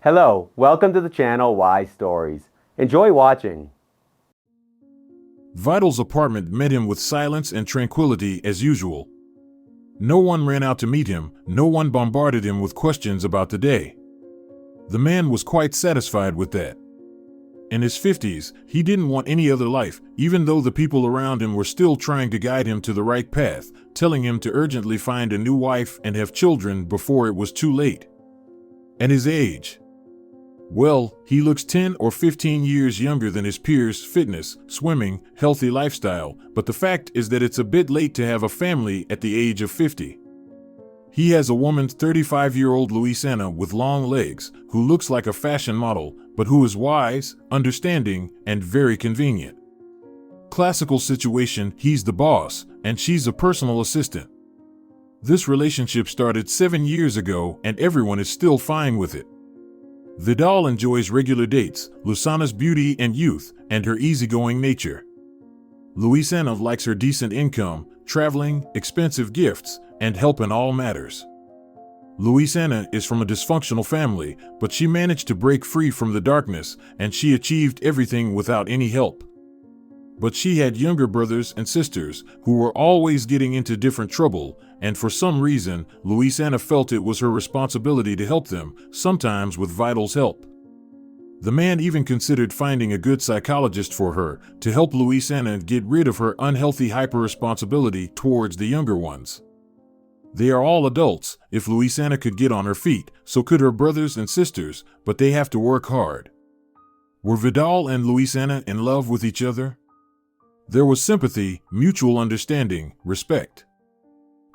Hello, welcome to the channel Why Stories. Enjoy watching. Vidal's apartment met him with silence and tranquility as usual. No one ran out to meet him, no one bombarded him with questions about the day. The man was quite satisfied with that. In his 50s, he didn't want any other life, even though the people around him were still trying to guide him to the right path, telling him to urgently find a new wife and have children before it was too late. And his age? Well, he looks 10 or 15 years younger than his peers' fitness, swimming, healthy lifestyle, but the fact is that it's a bit late to have a family at the age of 50. He has a woman, 35-year-old Luisana with long legs, who looks like a fashion model, but who is wise, understanding, and very convenient. Classical situation, he's the boss, and she's a personal assistant. This relationship started 7 years ago, and everyone is still fine with it. Vidal enjoys regular dates, Luisana's beauty and youth, and her easygoing nature. Luisana likes her decent income, traveling, expensive gifts, and help in all matters. Luisana is from a dysfunctional family, but she managed to break free from the darkness, and she achieved everything without any help. But she had younger brothers and sisters who were always getting into different trouble, and for some reason, Luisana felt it was her responsibility to help them, sometimes with Vidal's help. The man even considered finding a good psychologist for her to help Luisana get rid of her unhealthy hyper-responsibility towards the younger ones. They are all adults. If Luisana could get on her feet, so could her brothers and sisters, but they have to work hard. Were Vidal and Luisana in love with each other? There was sympathy, mutual understanding, respect.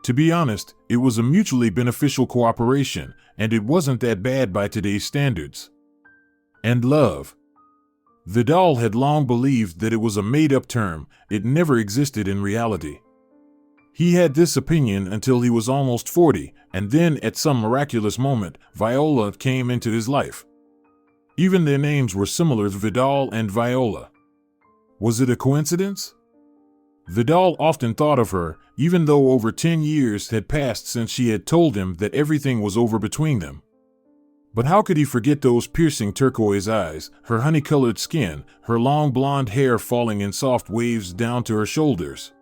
To be honest, it was a mutually beneficial cooperation, and it wasn't that bad by today's standards. And love. Vidal had long believed that it was a made-up term, it never existed in reality. He had this opinion until he was almost 40, and then at some miraculous moment, Viola came into his life. Even their names were similar, Vidal and Viola. Was it a coincidence? Vidal often thought of her, even though over 10 years had passed since she had told him that everything was over between them. But how could he forget those piercing turquoise eyes, her honey-colored skin, her long blonde hair falling in soft waves down to her shoulders?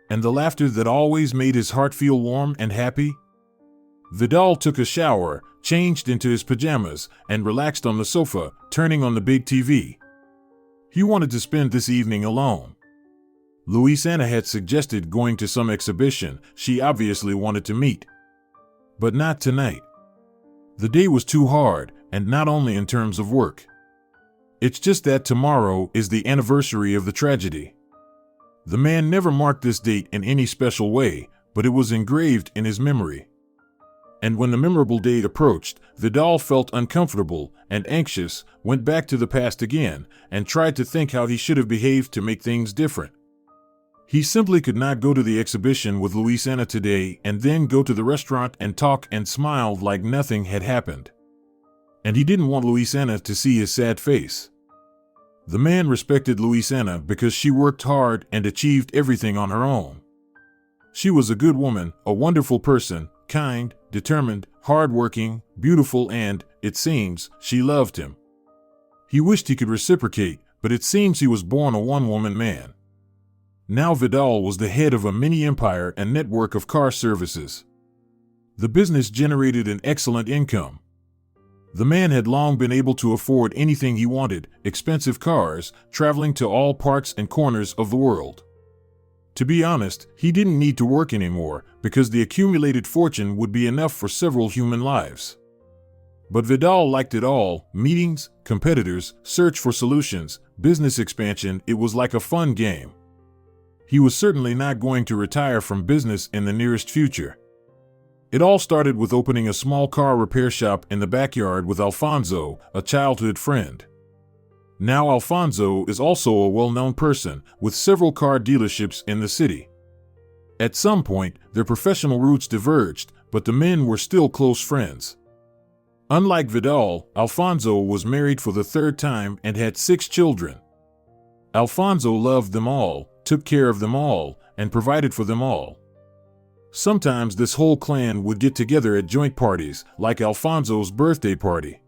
And the laughter that always made his heart feel warm and happy? Vidal took a shower, changed into his pajamas, and relaxed on the sofa, turning on the big TV. He wanted to spend this evening alone. Luisana had suggested going to some exhibition she obviously wanted to meet. But not tonight. The day was too hard, and not only in terms of work. It's just that tomorrow is the anniversary of the tragedy. The man never marked this date in any special way, but it was engraved in his memory. And when the memorable date approached, Vidal felt uncomfortable and anxious, went back to the past again, and tried to think how he should have behaved to make things different. He simply could not go to the exhibition with Luisana today and then go to the restaurant and talk and smile like nothing had happened. And he didn't want Luisana to see his sad face. The man respected Luisana because she worked hard and achieved everything on her own. She was a good woman, a wonderful person, kind, determined, hard-working, beautiful, and, it seems, she loved him. He wished he could reciprocate, but it seems he was born a one-woman man. Now Vidal was the head of a mini-empire and network of car services. The business generated an excellent income. The man had long been able to afford anything he wanted, expensive cars, traveling to all parts and corners of the world. To be honest, he didn't need to work anymore, because the accumulated fortune would be enough for several human lives. But Vidal liked it all: meetings, competitors, search for solutions, business expansion. It was like a fun game. He was certainly not going to retire from business in the nearest future. It all started with opening a small car repair shop in the backyard with Alfonso, a childhood friend. Now Alfonso is also a well-known person, with several car dealerships in the city. At some point, their professional routes diverged, but the men were still close friends. Unlike Vidal, Alfonso was married for the third time and had 6 children. Alfonso loved them all, took care of them all, and provided for them all. Sometimes this whole clan would get together at joint parties, like Alfonso's birthday party.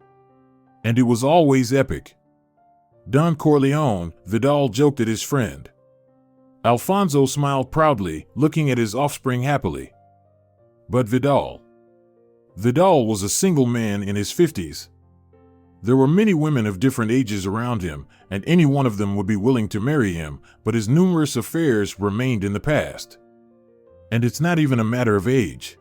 And it was always epic. Don Corleone, Vidal joked at his friend. Alfonso smiled proudly, looking at his offspring happily. But Vidal was a single man in his 50s. There were many women of different ages around him, and any one of them would be willing to marry him, but his numerous affairs remained in the past. And it's not even a matter of age.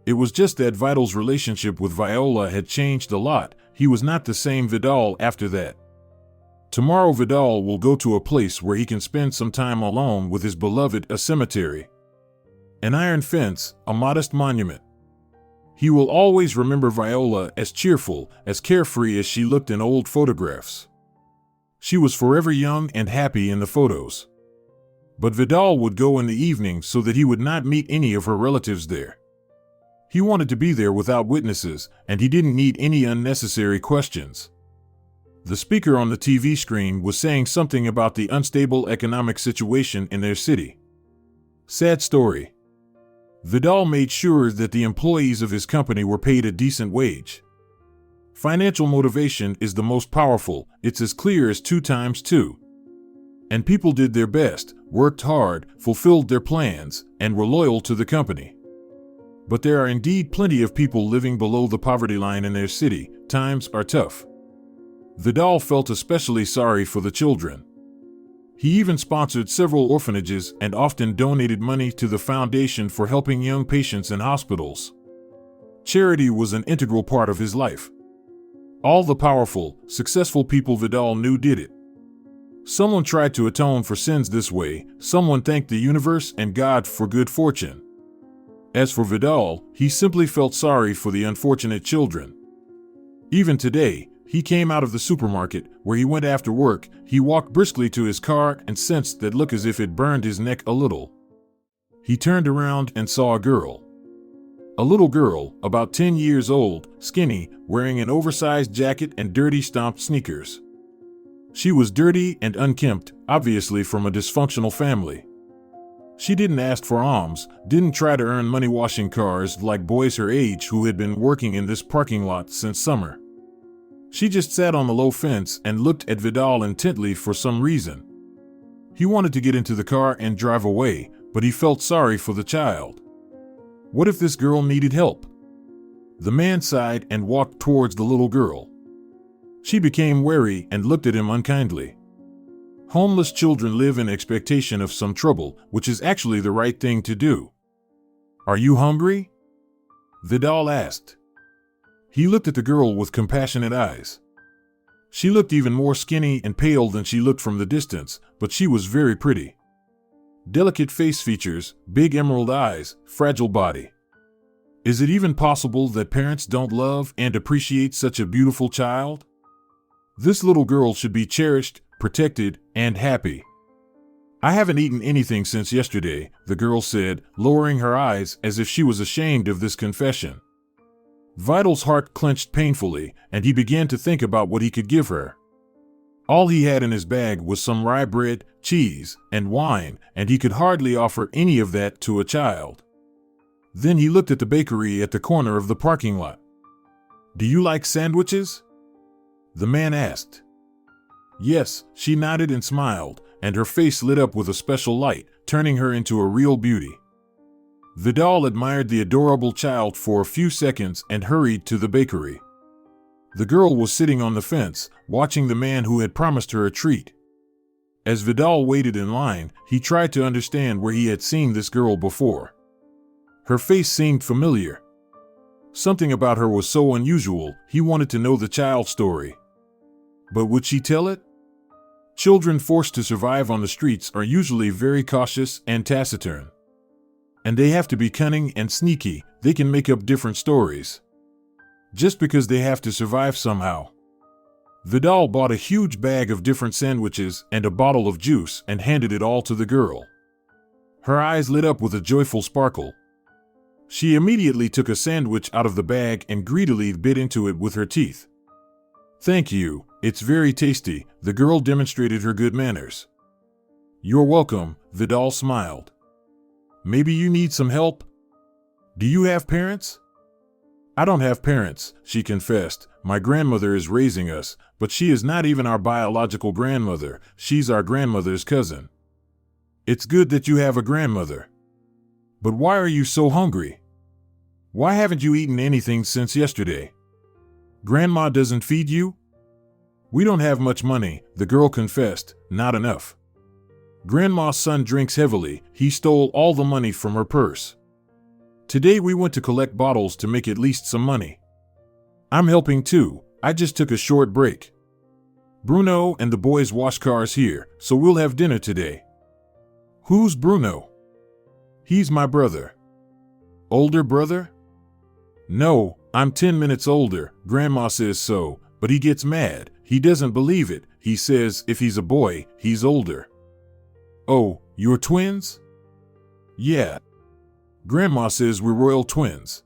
It was just that Vidal's relationship with Viola had changed a lot. He was not the same Vidal after that. Tomorrow Vidal will go to a place where he can spend some time alone with his beloved, a cemetery. An iron fence, a modest monument. He will always remember Viola as cheerful, as carefree as she looked in old photographs. She was forever young and happy in the photos. But Vidal would go in the evening so that he would not meet any of her relatives there. He wanted to be there without witnesses, and he didn't need any unnecessary questions. The speaker on the TV screen was saying something about the unstable economic situation in their city. Sad story. Vidal made sure that the employees of his company were paid a decent wage. Financial motivation is the most powerful. It's as clear as 2 times 2. And people did their best, worked hard, fulfilled their plans, and were loyal to the company. But there are indeed plenty of people living below the poverty line in their city. Times are tough. Vidal felt especially sorry for the children. He even sponsored several orphanages and often donated money to the foundation for helping young patients in hospitals. Charity was an integral part of his life. All the powerful, successful people Vidal knew did it. Someone tried to atone for sins this way. Someone thanked the universe and God for good fortune. As for Vidal, he simply felt sorry for the unfortunate children. Even today, he came out of the supermarket, where he went after work. He walked briskly to his car and sensed that look as if it burned his neck a little. He turned around and saw a girl. A little girl, about 10 years old, skinny, wearing an oversized jacket and dirty stomped sneakers. She was dirty and unkempt, obviously from a dysfunctional family. She didn't ask for alms, didn't try to earn money washing cars like boys her age who had been working in this parking lot since summer. She just sat on the low fence and looked at Vidal intently for some reason. He wanted to get into the car and drive away, but he felt sorry for the child. What if this girl needed help? The man sighed and walked towards the little girl. She became wary and looked at him unkindly. Homeless children live in expectation of some trouble, which is actually the right thing to do. "Are you hungry?" Vidal asked. He looked at the girl with compassionate eyes. She looked even more skinny and pale than she looked from the distance, but she was very pretty. Delicate face features, big emerald eyes, fragile body. Is it even possible that parents don't love and appreciate such a beautiful child? This little girl should be cherished, protected, and happy. "I haven't eaten anything since yesterday," the girl said, lowering her eyes as if she was ashamed of this confession. Vidal's heart clenched painfully, and he began to think about what he could give her. All he had in his bag was some rye bread, cheese, and wine, and he could hardly offer any of that to a child. Then he looked at the bakery at the corner of the parking lot. "Do you like sandwiches?" the man asked. Yes, she nodded and smiled, and her face lit up with a special light, turning her into a real beauty. Vidal admired the adorable child for a few seconds and hurried to the bakery. The girl was sitting on the fence, watching the man who had promised her a treat. As Vidal waited in line, he tried to understand where he had seen this girl before. Her face seemed familiar. Something about her was so unusual, he wanted to know the child's story. But would she tell it? Children forced to survive on the streets are usually very cautious and taciturn. And they have to be cunning and sneaky. They can make up different stories. Just because they have to survive somehow. Vidal bought a huge bag of different sandwiches and a bottle of juice and handed it all to the girl. Her eyes lit up with a joyful sparkle. She immediately took a sandwich out of the bag and greedily bit into it with her teeth. "Thank you, it's very tasty," the girl demonstrated her good manners. "You're welcome," Vidal smiled. "Maybe you need some help? Do you have parents?" I don't have parents, she confessed. My grandmother is raising us, but she is not even our biological grandmother. She's our grandmother's cousin. It's good that you have a grandmother. But why are you so hungry? Why haven't you eaten anything since yesterday? Grandma doesn't feed you? We don't have much money, the girl confessed, not enough. Grandma's son drinks heavily. He stole all the money from her purse. Today we went to collect bottles to make at least some money. I'm helping too. I just took a short break. Bruno and the boys wash cars here, so we'll have dinner today. Who's Bruno? He's my brother. Older brother? No, I'm 10 minutes older. Grandma says so, but he gets mad. He doesn't believe it. He says if he's a boy, he's older. Oh, you're twins? Yeah. Grandma says we're royal twins.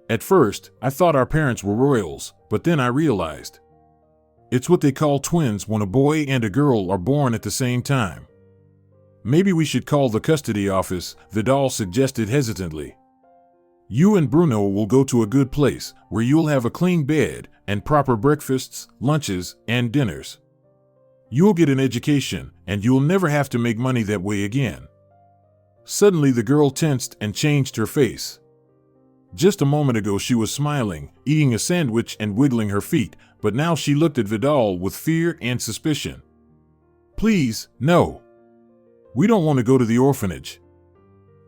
At first, I thought our parents were royals, but then I realized. It's what they call twins when a boy and a girl are born at the same time. Maybe we should call the custody office, Vidal suggested hesitantly. You and Bruno will go to a good place, where you'll have a clean bed, and proper breakfasts, lunches, and dinners. You'll get an education, and you'll never have to make money that way again. Suddenly the girl tensed and changed her face. Just a moment ago she was smiling, eating a sandwich and wiggling her feet, but now she looked at Vidal with fear and suspicion. Please, no. We don't want to go to the orphanage.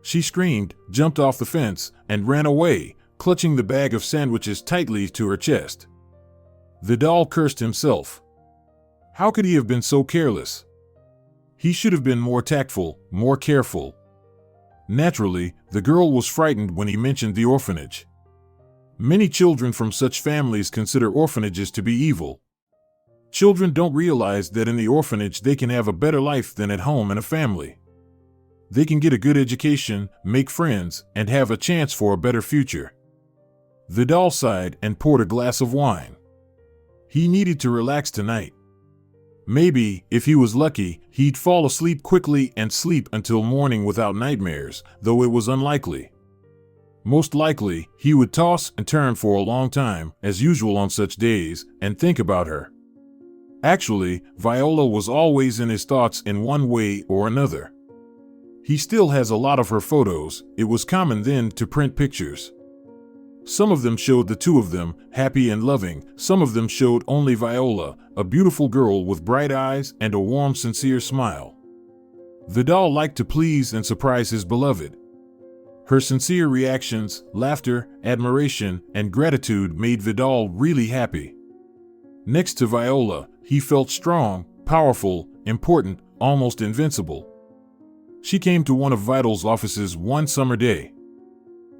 She screamed, jumped off the fence, and ran away, clutching the bag of sandwiches tightly to her chest. Vidal cursed himself. How could he have been so careless? He should have been more tactful, more careful. Naturally, the girl was frightened when he mentioned the orphanage. Many children from such families consider orphanages to be evil. Children don't realize that in the orphanage they can have a better life than at home in a family. They can get a good education, make friends, and have a chance for a better future. Vidal sighed and poured a glass of wine. He needed to relax tonight. Maybe, if he was lucky, he'd fall asleep quickly and sleep until morning without nightmares, though it was unlikely. Most likely, he would toss and turn for a long time, as usual on such days, and think about her. Actually, Viola was always in his thoughts in one way or another. He still has a lot of her photos. It was common then to print pictures. Some of them showed the two of them, happy and loving. Some of them showed only Viola, a beautiful girl with bright eyes and a warm, sincere smile. Vidal liked to please and surprise his beloved. Her sincere reactions, laughter, admiration, and gratitude made Vidal really happy. Next to Viola, he felt strong, powerful, important, almost invincible. She came to one of Vidal's offices one summer day.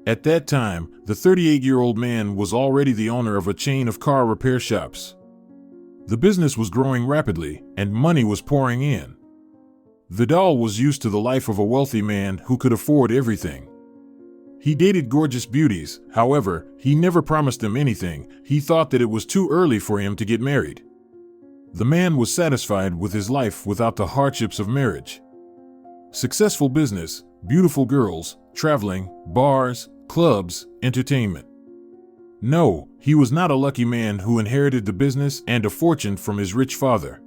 At that time, the 38-year-old man was already the owner of a chain of car repair shops. The business was growing rapidly, and money was pouring in. Vidal was used to the life of a wealthy man who could afford everything. He dated gorgeous beauties, however, he never promised them anything. He thought that it was too early for him to get married. The man was satisfied with his life without the hardships of marriage. Successful business, beautiful girls, traveling, bars, clubs, entertainment. No, he was not a lucky man who inherited the business and a fortune from his rich father.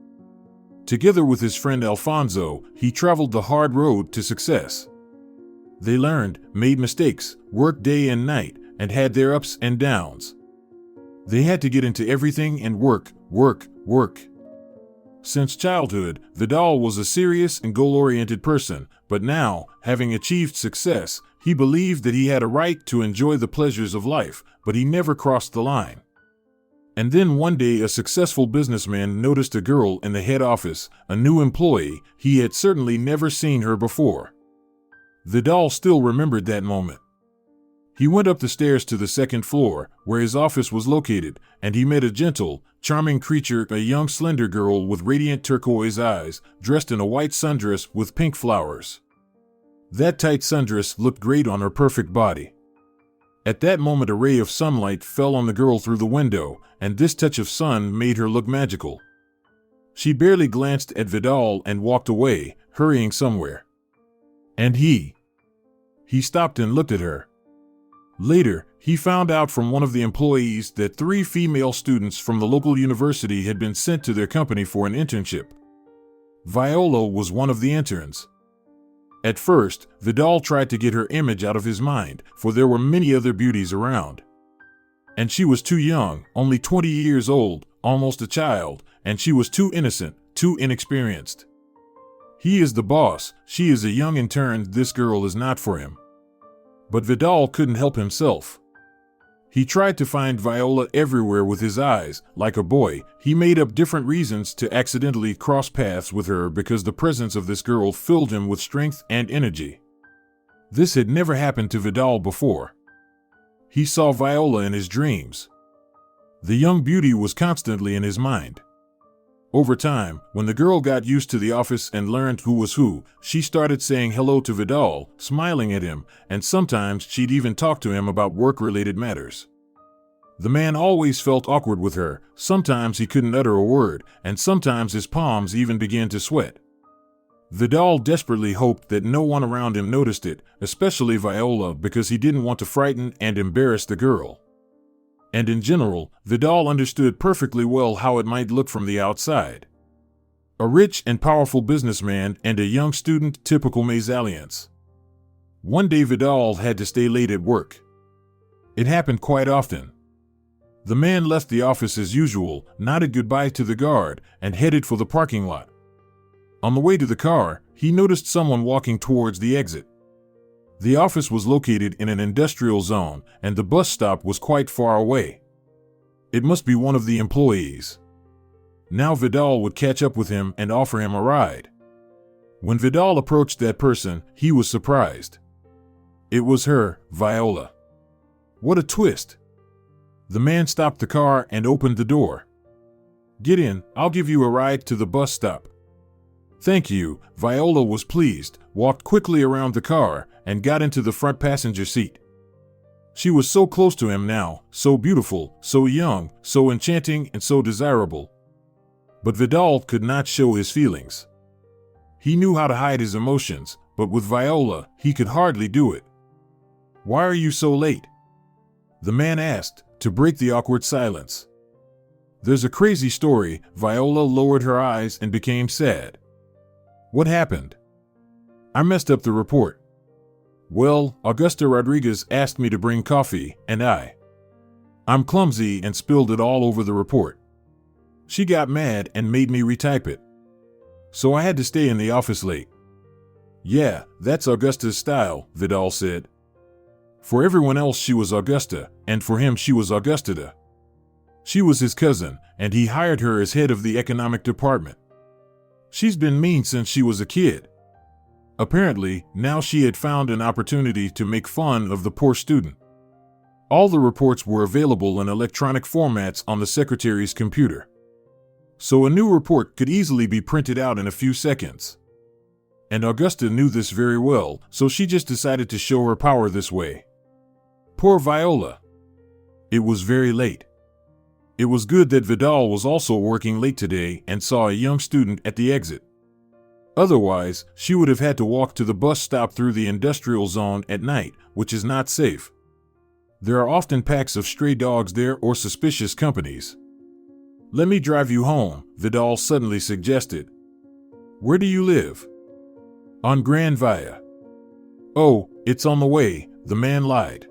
Together with his friend Alfonso, he traveled the hard road to success. They learned, made mistakes, worked day and night, and had their ups and downs. They had to get into everything and work. Since childhood, Vidal was a serious and goal-oriented person, but now, having achieved success, he believed that he had a right to enjoy the pleasures of life, but he never crossed the line. And then one day a successful businessman noticed a girl in the head office, a new employee. He had certainly never seen her before. Vidal still remembered that moment. He went up the stairs to the second floor, where his office was located, and he met a gentle, charming creature, a young slender girl with radiant turquoise eyes, dressed in a white sundress with pink flowers. That tight sundress looked great on her perfect body. At that moment a ray of sunlight fell on the girl through the window, and this touch of sun made her look magical. She barely glanced at Vidal and walked away, hurrying somewhere. And he stopped and looked at her. Later, He found out from one of the employees that 3 female students from the local university had been sent to their company for an internship. Viola was one of the interns. At first, Vidal tried to get her image out of his mind, for there were many other beauties around. And she was too young, only 20 years old, almost a child, and she was too innocent, too inexperienced. He is the boss, she is a young intern, this girl is not for him. But Vidal couldn't help himself. He tried to find Viola everywhere with his eyes. Like a boy, he made up different reasons to accidentally cross paths with her because the presence of this girl filled him with strength and energy. This had never happened to Vidal before. He saw Viola in his dreams. The young beauty was constantly in his mind. Over time, when the girl got used to the office and learned who was who, she started saying hello to Vidal, smiling at him, and sometimes she'd even talk to him about work-related matters. The man always felt awkward with her, sometimes he couldn't utter a word, and sometimes his palms even began to sweat. Vidal desperately hoped that no one around him noticed it, especially Viola, because he didn't want to frighten and embarrass the girl. And in general, Vidal understood perfectly well how it might look from the outside. A rich and powerful businessman and a young student, typical mésalliance. One day Vidal had to stay late at work. It happened quite often. The man left the office as usual, nodded goodbye to the guard, and headed for the parking lot. On the way to the car, he noticed someone walking towards the exit. The office was located in an industrial zone, and the bus stop was quite far away. It must be one of the employees. Now Vidal would catch up with him and offer him a ride. When Vidal approached that person, he was surprised. It was her, Viola. What a twist! The man stopped the car and opened the door. "Get in, I'll give you a ride to the bus stop." "Thank you." Viola was pleased, walked quickly around the car, and got into the front passenger seat. She was so close to him now, so beautiful, so young, so enchanting, and so desirable. But Vidal could not show his feelings. He knew how to hide his emotions, but with Viola, he could hardly do it. "Why are you so late?" the man asked, to break the awkward silence. "There's a crazy story." Viola lowered her eyes and became sad. "What happened?" "I messed up the report. Well, Augusta Rodriguez asked me to bring coffee, and I'm clumsy and spilled it all over the report. She got mad and made me retype it. So I had to stay in the office late." "Yeah, that's Augusta's style," Vidal said. For everyone else she was Augusta, and for him she was Augustada. She was his cousin, and he hired her as head of the economic department. She's been mean since she was a kid. Apparently, now she had found an opportunity to make fun of the poor student. All the reports were available in electronic formats on the secretary's computer. So a new report could easily be printed out in a few seconds. And Augusta knew this very well, so she just decided to show her power this way. Poor Viola. It was very late. It was good that Vidal was also working late today and saw a young student at the exit. Otherwise, she would have had to walk to the bus stop through the industrial zone at night, which is not safe. There are often packs of stray dogs there or suspicious companies. "Let me drive you home," Vidal suddenly suggested. "Where do you live?" "On Grand Via." "Oh, it's on the way," the man lied.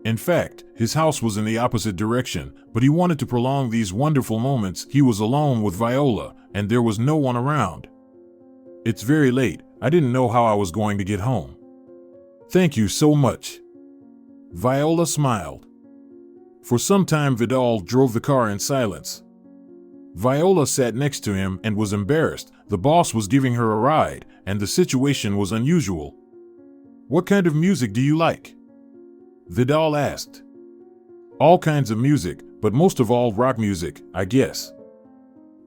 In fact, his house was in the opposite direction, but he wanted to prolong these wonderful moments. He was alone with Viola, and there was no one around. "It's very late. I didn't know how I was going to get home." "Thank you so much." Viola smiled. For some time Vidal drove the car in silence. Viola sat next to him and was embarrassed. The boss was giving her a ride, and the situation was unusual. "What kind of music do you like?" Vidal asked. "All kinds of music, but most of all rock music, I guess."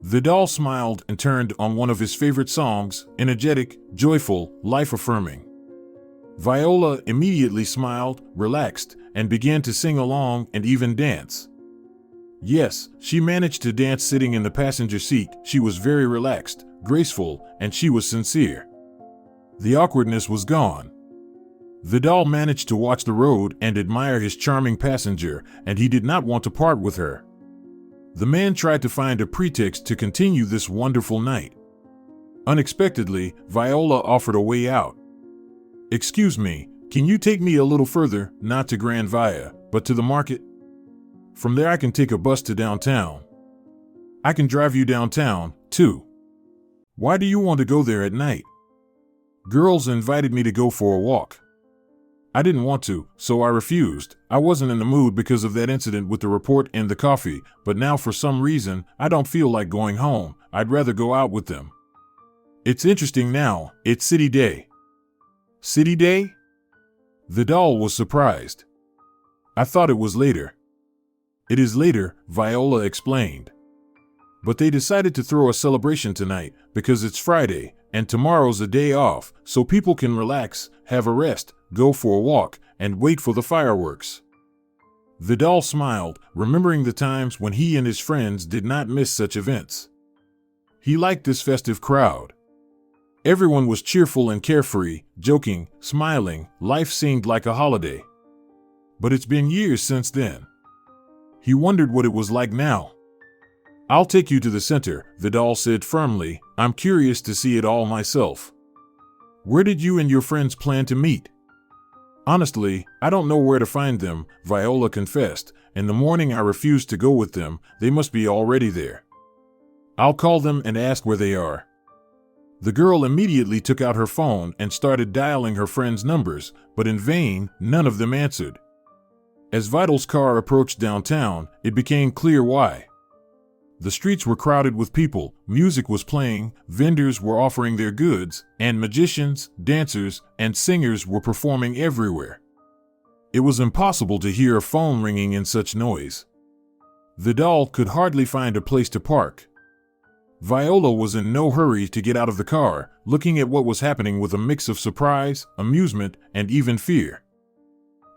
Vidal smiled and turned on one of his favorite songs, energetic, joyful, life-affirming. Viola immediately smiled, relaxed, and began to sing along and even dance. Yes, she managed to dance sitting in the passenger seat. She was very relaxed, graceful, and she was sincere. The awkwardness was gone. Vidal managed to watch the road and admire his charming passenger, and he did not want to part with her. The man tried to find a pretext to continue this wonderful night. Unexpectedly, Viola offered a way out. "Excuse me, can you take me a little further, not to Grand Via, but to the market? From there I can take a bus to downtown. I can drive you downtown, too." "Why do you want to go there at night?" "Girls invited me to go for a walk. I didn't want to, so I refused. I wasn't in the mood because of that incident with the report and the coffee, but now for some reason, I don't feel like going home. I'd rather go out with them." "It's interesting now, it's City Day." "City Day?" Vidal was surprised. "I thought it was later." "It is later," Viola explained. "But they decided to throw a celebration tonight because it's Friday and tomorrow's a day off, so people can relax, have a rest, go for a walk, and wait for the fireworks." Vidal smiled, remembering the times when he and his friends did not miss such events. He liked this festive crowd. Everyone was cheerful and carefree, joking, smiling. Life seemed like a holiday. But it's been years since then. He wondered what it was like now. "I'll take you to the center," Vidal said firmly. "I'm curious to see it all myself." "Where did you and your friends plan to meet?" "Honestly, I don't know where to find them," Viola confessed. "In the morning I refused to go with them. They must be already there. I'll call them and ask where they are." The girl immediately took out her phone and started dialing her friends' numbers, but in vain, none of them answered. As Vidal's car approached downtown, it became clear why. The streets were crowded with people, music was playing, vendors were offering their goods, and magicians, dancers, and singers were performing everywhere. It was impossible to hear a phone ringing in such noise. Vidal could hardly find a place to park. Viola was in no hurry to get out of the car, looking at what was happening with a mix of surprise, amusement, and even fear.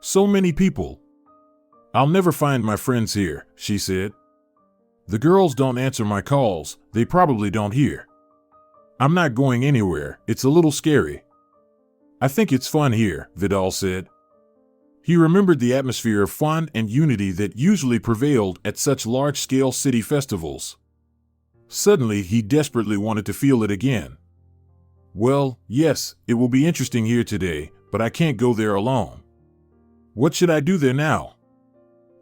So many people. "I'll never find my friends here," she said. "The girls don't answer my calls, they probably don't hear. I'm not going anywhere, it's a little scary." "I think it's fun here," Vidal said. He remembered the atmosphere of fun and unity that usually prevailed at such large-scale city festivals. Suddenly, he desperately wanted to feel it again. "Well, yes, it will be interesting here today, but I can't go there alone. What should I do there now?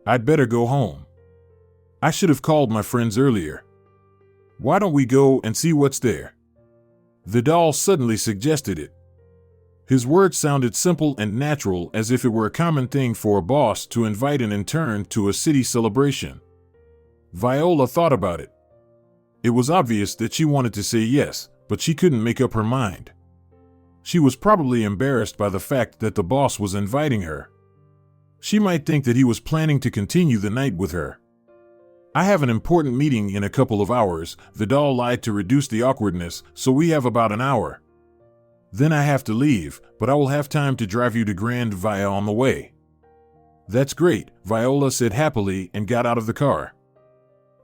I'd better go home. I should have called my friends earlier. Why don't we go and see what's there?" Vidal suddenly suggested it. His words sounded simple and natural, as if it were a common thing for a boss to invite an intern to a city celebration. Viola thought about it. It was obvious that she wanted to say yes, but she couldn't make up her mind. She was probably embarrassed by the fact that the boss was inviting her. She might think that he was planning to continue the night with her. "I have an important meeting in a couple of hours," Vidal lied to reduce the awkwardness, "so we have about an hour. Then I have to leave, but I will have time to drive you to Grand Via on the way." "That's great," Viola said happily and got out of the car.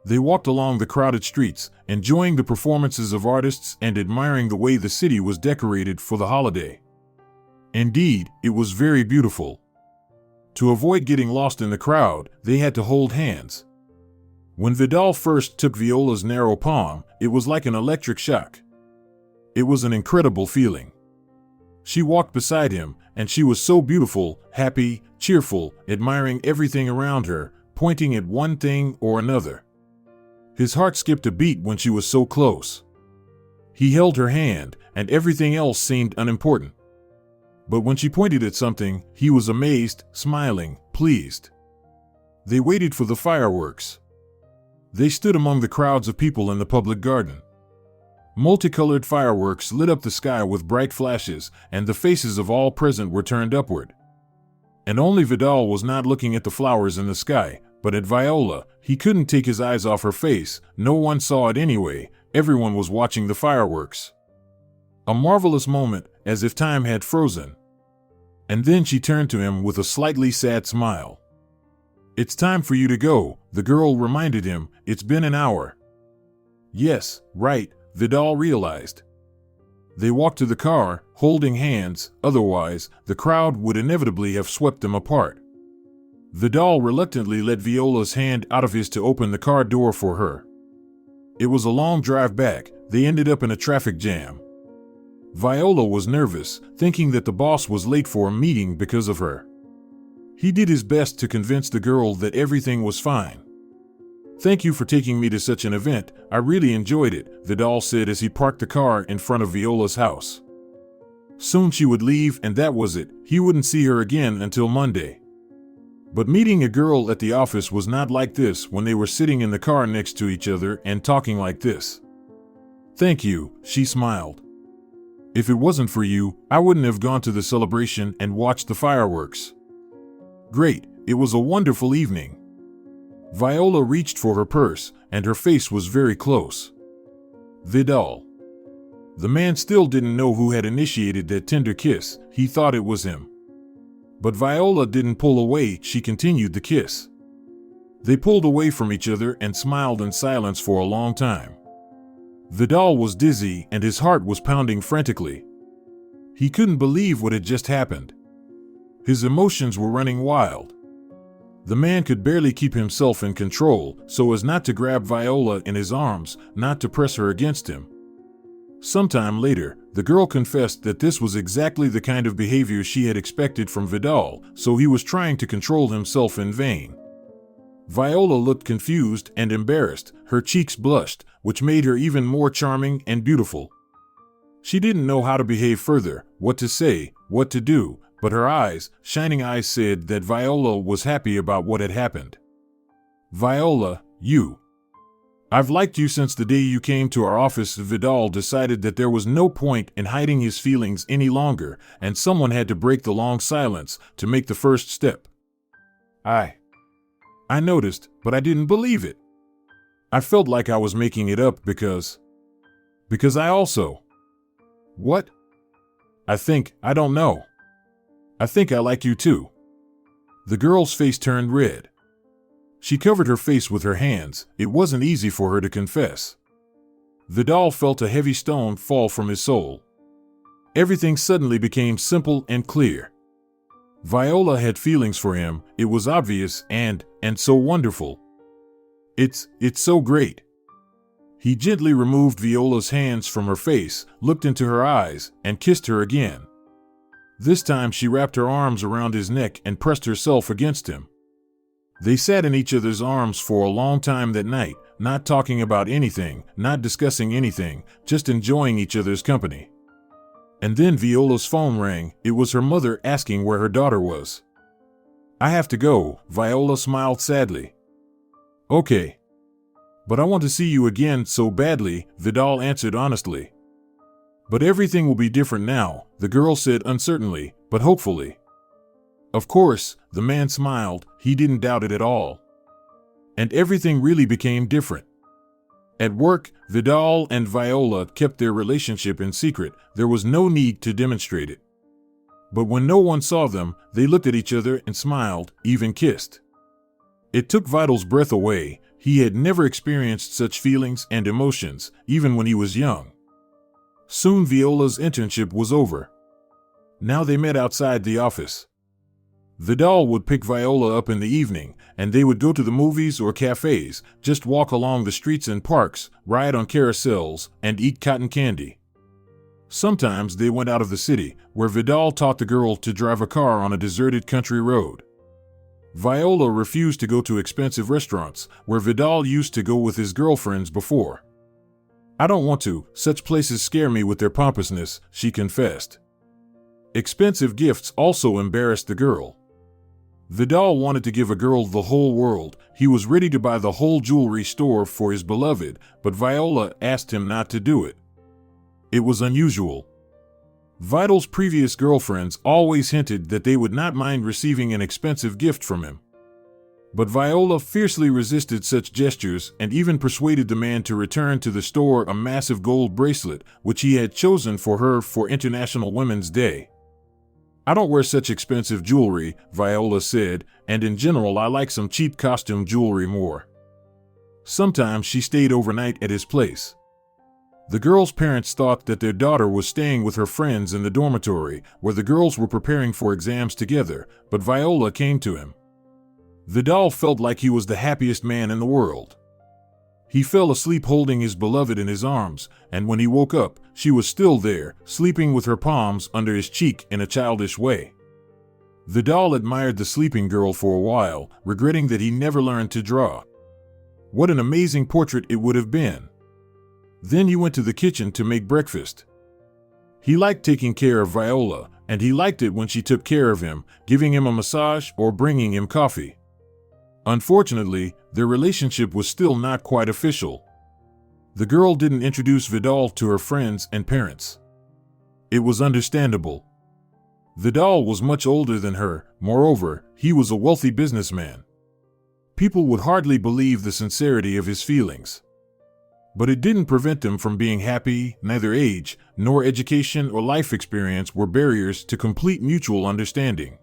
They walked along the crowded streets, enjoying the performances of artists and admiring the way the city was decorated for the holiday. Indeed, it was very beautiful. To avoid getting lost in the crowd, they had to hold hands. When Vidal first took Viola's narrow palm, it was like an electric shock. It was an incredible feeling. She walked beside him, and she was so beautiful, happy, cheerful, admiring everything around her, pointing at one thing or another. His heart skipped a beat when she was so close. He held her hand, and everything else seemed unimportant. But when she pointed at something, he was amazed, smiling, pleased. They waited for the fireworks. They stood among the crowds of people in the public garden. Multicolored fireworks lit up the sky with bright flashes, and the faces of all present were turned upward. And only Vidal was not looking at the flowers in the sky, but at Viola. He couldn't take his eyes off her face. No one saw it anyway. Everyone was watching the fireworks. A marvelous moment, as if time had frozen. And then she turned to him with a slightly sad smile. "It's time for you to go," the girl reminded him. "It's been an hour." Yes, right, Vidal realized. They walked to the car, holding hands, otherwise, the crowd would inevitably have swept them apart. Vidal reluctantly let Viola's hand out of his to open the car door for her. It was a long drive back. They ended up in a traffic jam. Viola was nervous, thinking that the boss was late for a meeting because of her. He did his best to convince the girl that everything was fine. "Thank you for taking me to such an event. I really enjoyed it," Vidal said as he parked the car in front of Viola's house. Soon she would leave, and that was it. He wouldn't see her again until Monday. But meeting a girl at the office was not like this when they were sitting in the car next to each other and talking like this. "Thank you," she smiled. "If it wasn't for you, I wouldn't have gone to the celebration and watched the fireworks." "Great, it was a wonderful evening." Viola reached for her purse, and her face was very close. Vidal. The man still didn't know who had initiated that tender kiss. He thought it was him. But Viola didn't pull away, she continued the kiss. They pulled away from each other and smiled in silence for a long time. Vidal was dizzy and his heart was pounding frantically. He couldn't believe what had just happened. His emotions were running wild. The man could barely keep himself in control so as not to grab Viola in his arms, not to press her against him. Sometime later, the girl confessed that this was exactly the kind of behavior she had expected from Vidal, so he was trying to control himself in vain. Viola looked confused and embarrassed, her cheeks blushed, which made her even more charming and beautiful. She didn't know how to behave further, what to say, what to do, but her eyes, shining eyes, said that Viola was happy about what had happened. "Viola, I've liked you since the day you came to our office." Vidal decided that there was no point in hiding his feelings any longer, and someone had to break the long silence to make the first step. I noticed, but I didn't believe it. I felt like I was making it up because I also... What? I don't know. I think I like you too. The girl's face turned red. She covered her face with her hands. It wasn't easy for her to confess. Vidal felt a heavy stone fall from his soul. Everything suddenly became simple and clear. Viola had feelings for him. It was obvious and so wonderful. It's so great. He gently removed Viola's hands from her face, looked into her eyes, and kissed her again. This time she wrapped her arms around his neck and pressed herself against him. They sat in each other's arms for a long time that night, not talking about anything, not discussing anything, just enjoying each other's company. And then Viola's phone rang. It was her mother asking where her daughter was. "I have to go," Viola smiled sadly. "Okay. But I want to see you again so badly," Vidal answered honestly. "But everything will be different now," the girl said uncertainly, but hopefully. Of course, the man smiled. He didn't doubt it at all. And everything really became different. At work, Vidal and Viola kept their relationship in secret. There was no need to demonstrate it. But when no one saw them, they looked at each other and smiled, even kissed. It took Vidal's breath away. He had never experienced such feelings and emotions, even when he was young. Soon Viola's internship was over. Now they met outside the office. Vidal would pick Viola up in the evening, and they would go to the movies or cafes, just walk along the streets and parks, ride on carousels, and eat cotton candy. Sometimes they went out of the city, where Vidal taught the girl to drive a car on a deserted country road. Viola refused to go to expensive restaurants, where Vidal used to go with his girlfriends before. "I don't want to, such places scare me with their pompousness," she confessed. Expensive gifts also embarrassed the girl. Vidal wanted to give a girl the whole world. He was ready to buy the whole jewelry store for his beloved, but Viola asked him not to do it. It was unusual. Vidal's previous girlfriends always hinted that they would not mind receiving an expensive gift from him. But Viola fiercely resisted such gestures and even persuaded the man to return to the store a massive gold bracelet, which he had chosen for her for International Women's Day. "I don't wear such expensive jewelry," Viola said, "and in general I like some cheap costume jewelry more." Sometimes she stayed overnight at his place. The girl's parents thought that their daughter was staying with her friends in the dormitory, where the girls were preparing for exams together, but Viola came to him. Vidal felt like he was the happiest man in the world. He fell asleep holding his beloved in his arms, and when he woke up, she was still there, sleeping with her palms under his cheek in a childish way. Vidal admired the sleeping girl for a while, regretting that he never learned to draw. What an amazing portrait it would have been. Then he went to the kitchen to make breakfast. He liked taking care of Viola, and he liked it when she took care of him, giving him a massage or bringing him coffee. Unfortunately, their relationship was still not quite official. The girl didn't introduce Vidal to her friends and parents. It was understandable. Vidal was much older than her, moreover, he was a wealthy businessman. People would hardly believe the sincerity of his feelings. But it didn't prevent them from being happy. Neither age, nor education or life experience were barriers to complete mutual understanding.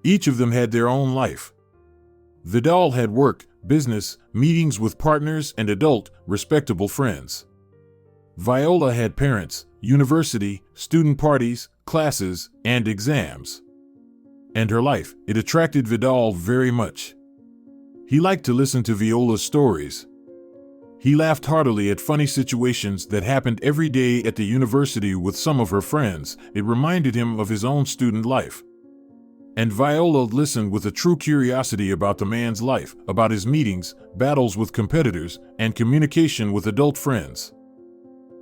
Each of them had their own life. Vidal had work, business, meetings with partners and adult, respectable friends. Viola had parents, university, student parties, classes, and exams. And her life, it attracted Vidal very much. He liked to listen to Viola's stories. He laughed heartily at funny situations that happened every day at the university with some of her friends. It reminded him of his own student life. And Viola listened with a true curiosity about the man's life, about his meetings, battles with competitors, and communication with adult friends.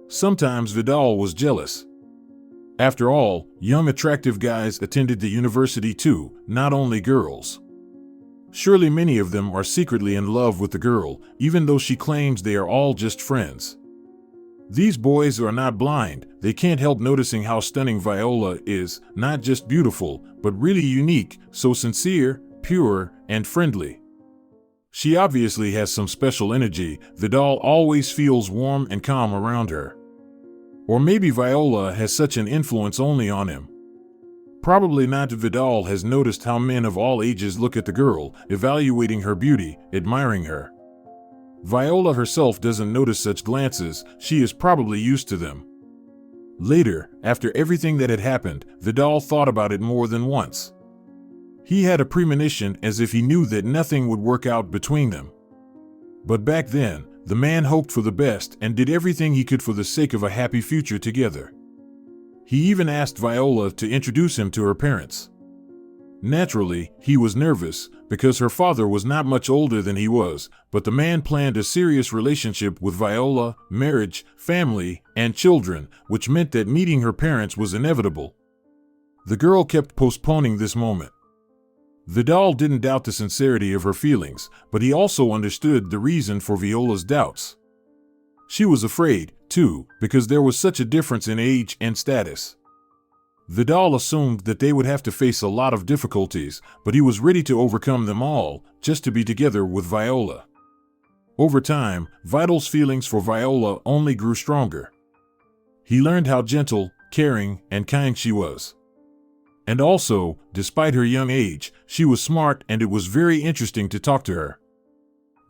Sometimes Vidal was jealous. After all, young attractive guys attended the university too, not only girls. Surely many of them are secretly in love with the girl, even though she claims they are all just friends. These boys are not blind, they can't help noticing how stunning Viola is, not just beautiful, but really unique, so sincere, pure, and friendly. She obviously has some special energy. Vidal always feels warm and calm around her. Or maybe Viola has such an influence only on him. Probably not. Vidal has noticed how men of all ages look at the girl, evaluating her beauty, admiring her. Viola herself doesn't notice such glances, she is probably used to them. Later, after everything that had happened, Vidal thought about it more than once. He had a premonition, as if he knew that nothing would work out between them. But back then, the man hoped for the best and did everything he could for the sake of a happy future together. He even asked Viola to introduce him to her parents. Naturally, he was nervous, because her father was not much older than he was, but the man planned a serious relationship with Viola, marriage, family, and children, which meant that meeting her parents was inevitable. The girl kept postponing this moment. Vidal didn't doubt the sincerity of her feelings, but he also understood the reason for Viola's doubts. She was afraid, too, because there was such a difference in age and status. Vidal assumed that they would have to face a lot of difficulties, but he was ready to overcome them all, just to be together with Viola. Over time, Vidal's feelings for Viola only grew stronger. He learned how gentle, caring, and kind she was. And also, despite her young age, she was smart and it was very interesting to talk to her.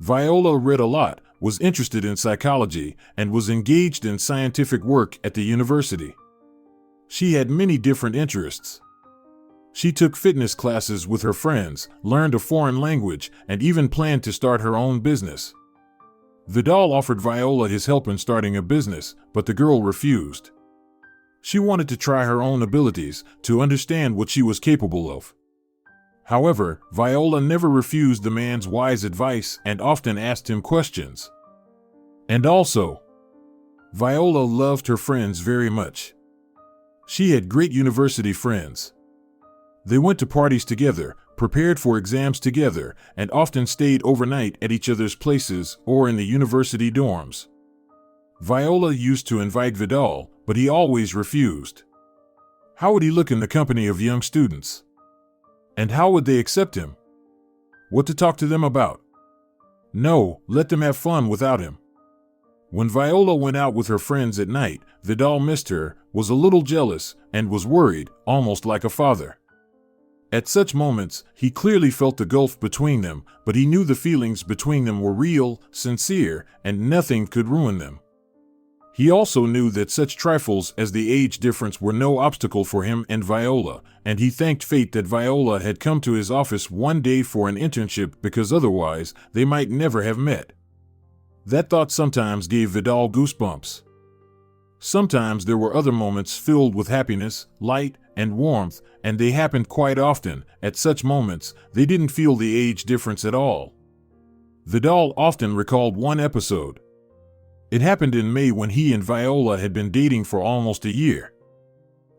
Viola read a lot, was interested in psychology, and was engaged in scientific work at the university. She had many different interests. She took fitness classes with her friends, learned a foreign language, and even planned to start her own business. Vidal offered Viola his help in starting a business, but the girl refused. She wanted to try her own abilities, to understand what she was capable of. However, Viola never refused the man's wise advice and often asked him questions. And also, Viola loved her friends very much. She had great university friends. They went to parties together, prepared for exams together, and often stayed overnight at each other's places or in the university dorms. Viola used to invite Vidal, but he always refused. How would he look in the company of young students? And how would they accept him? What to talk to them about? No, let them have fun without him. When Viola went out with her friends at night, Vidal missed her, was a little jealous, and was worried, almost like a father. At such moments, he clearly felt the gulf between them, but he knew the feelings between them were real, sincere, and nothing could ruin them. He also knew that such trifles as the age difference were no obstacle for him and Viola, and he thanked fate that Viola had come to his office one day for an internship because otherwise they might never have met. That thought sometimes gave Vidal goosebumps. Sometimes there were other moments filled with happiness, light, and warmth, and they happened quite often. At such moments, they didn't feel the age difference at all. Vidal often recalled one episode. It happened in May when he and Viola had been dating for almost a year.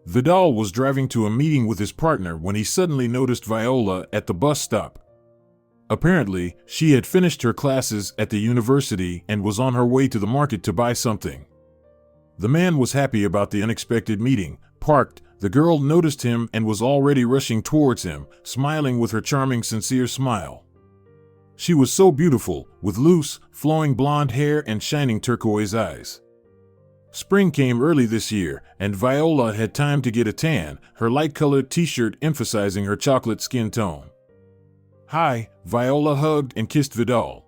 Vidal was driving to a meeting with his partner when he suddenly noticed Viola at the bus stop. Apparently, she had finished her classes at the university and was on her way to the market to buy something. The man was happy about the unexpected meeting. Parked, the girl noticed him and was already rushing towards him, smiling with her charming, sincere smile. She was so beautiful, with loose, flowing blonde hair and shining turquoise eyes. Spring came early this year, and Viola had time to get a tan, her light-colored t-shirt emphasizing her chocolate skin tone. "Hi," Viola hugged and kissed Vidal.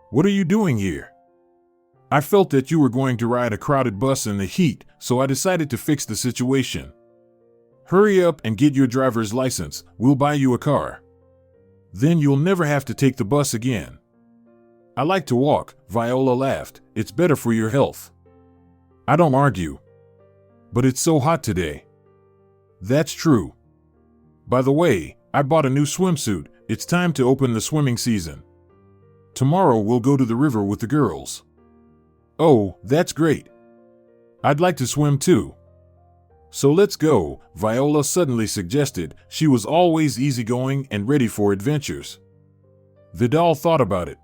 "What are you doing here?" "I felt that you were going to ride a crowded bus in the heat, so I decided to fix the situation." "Hurry up and get your driver's license, we'll buy you a car. Then you'll never have to take the bus again." "I like to walk," Viola laughed. "It's better for your health." "I don't argue. But it's so hot today." "That's true. By the way, I bought a new swimsuit. It's time to open the swimming season. Tomorrow we'll go to the river with the girls." "Oh, that's great. I'd like to swim too." "So let's go," Viola suddenly suggested. She was always easygoing and ready for adventures. Vidal thought about it.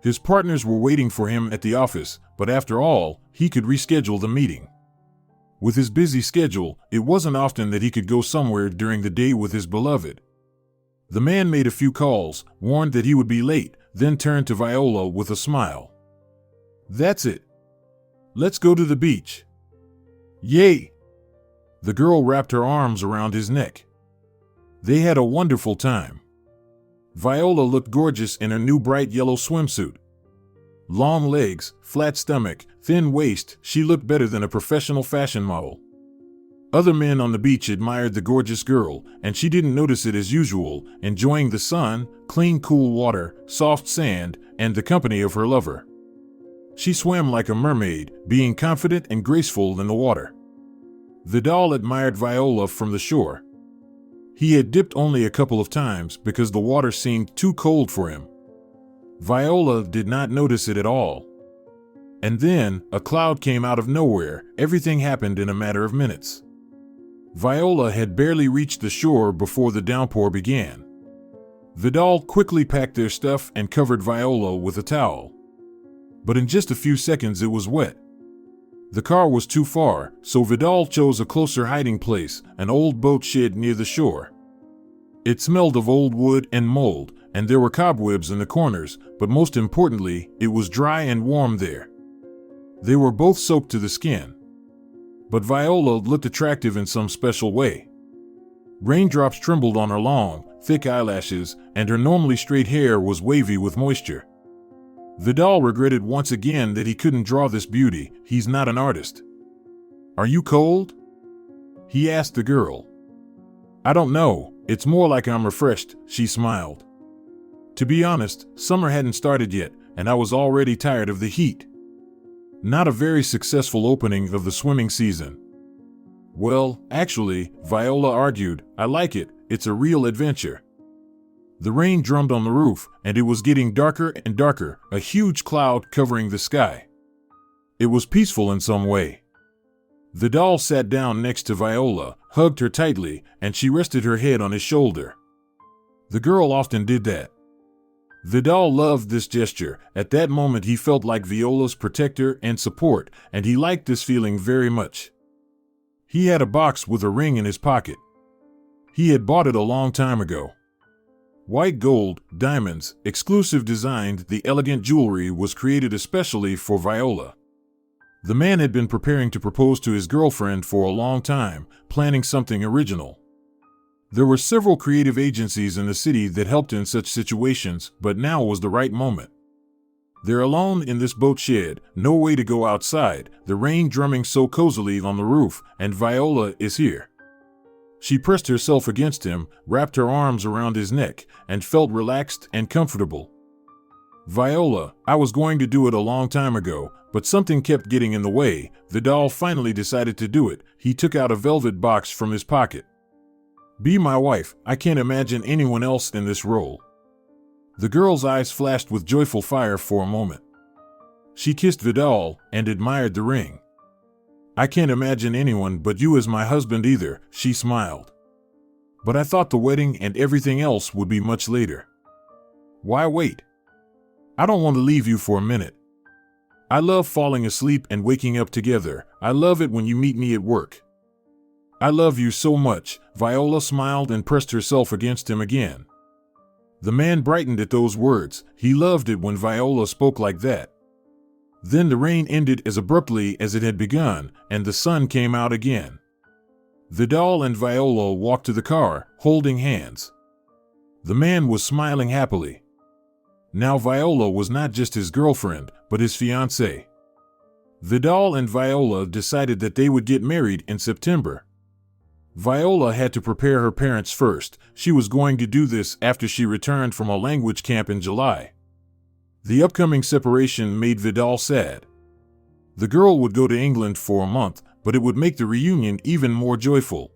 His partners were waiting for him at the office, but after all, he could reschedule the meeting. With his busy schedule, it wasn't often that he could go somewhere during the day with his beloved. The man made a few calls, warned that he would be late, then turned to Viola with a smile. "That's it. Let's go to the beach." "Yay!" The girl wrapped her arms around his neck. They had a wonderful time. Viola looked gorgeous in her new bright yellow swimsuit. Long legs, flat stomach, thin waist, she looked better than a professional fashion model. Other men on the beach admired the gorgeous girl, and she didn't notice it as usual, enjoying the sun, clean cool water, soft sand, and the company of her lover. She swam like a mermaid, being confident and graceful in the water. Vidal admired Viola from the shore. He had dipped only a couple of times because the water seemed too cold for him. Viola did not notice it at all. And then, a cloud came out of nowhere. Everything happened in a matter of minutes. Viola had barely reached the shore before the downpour began. Vidal quickly packed their stuff and covered Viola with a towel. But in just a few seconds it was wet. The car was too far, so Vidal chose a closer hiding place, an old boat shed near the shore. It smelled of old wood and mold, and there were cobwebs in the corners, but most importantly, it was dry and warm there. They were both soaked to the skin. But Viola looked attractive in some special way. Raindrops trembled on her long, thick eyelashes, and her normally straight hair was wavy with moisture. Vidal regretted once again that he couldn't draw this beauty. He's not an artist. "Are you cold?" he asked the girl. "I don't know. It's more like I'm refreshed," she smiled. To be honest, summer hadn't started yet, and I was already tired of the heat. Not a very successful opening of the swimming season. "Well, actually," Viola argued, "I like it. It's a real adventure." The rain drummed on the roof, and it was getting darker and darker, a huge cloud covering the sky. It was peaceful in some way. Vidal sat down next to Viola, hugged her tightly, and she rested her head on his shoulder. The girl often did that. Vidal loved this gesture. At that moment he felt like Viola's protector and support, and he liked this feeling very much. He had a box with a ring in his pocket. He had bought it a long time ago. White gold, diamonds, exclusive designed, the elegant jewelry was created especially for Viola. The man had been preparing to propose to his girlfriend for a long time, planning something original. There were several creative agencies in the city that helped in such situations, but now was the right moment. They're alone in this boat shed, no way to go outside, the rain drumming so cozily on the roof, and Viola is here. She pressed herself against him, wrapped her arms around his neck, and felt relaxed and comfortable. Viola, I was going to do it a long time ago, but something kept getting in the way. Vidal finally decided to do it. He took out a velvet box from his pocket. Be my wife, I can't imagine anyone else in this role. The girl's eyes flashed with joyful fire for a moment. She kissed Vidal and admired the ring. I can't imagine anyone but you as my husband either, she smiled. But I thought the wedding and everything else would be much later. Why wait? I don't want to leave you for a minute. I love falling asleep and waking up together. I love it when you meet me at work. I love you so much. Viola smiled and pressed herself against him again. The man brightened at those words. He loved it when Viola spoke like that. Then the rain ended as abruptly as it had begun, and the sun came out again. Vidal and Viola walked to the car, holding hands. The man was smiling happily. Now Viola was not just his girlfriend, but his fiancée. Vidal and Viola decided that they would get married in September. Viola had to prepare her parents first. She was going to do this after she returned from a language camp in July. The upcoming separation made Vidal sad. The girl would go to England for a month, but it would make the reunion even more joyful.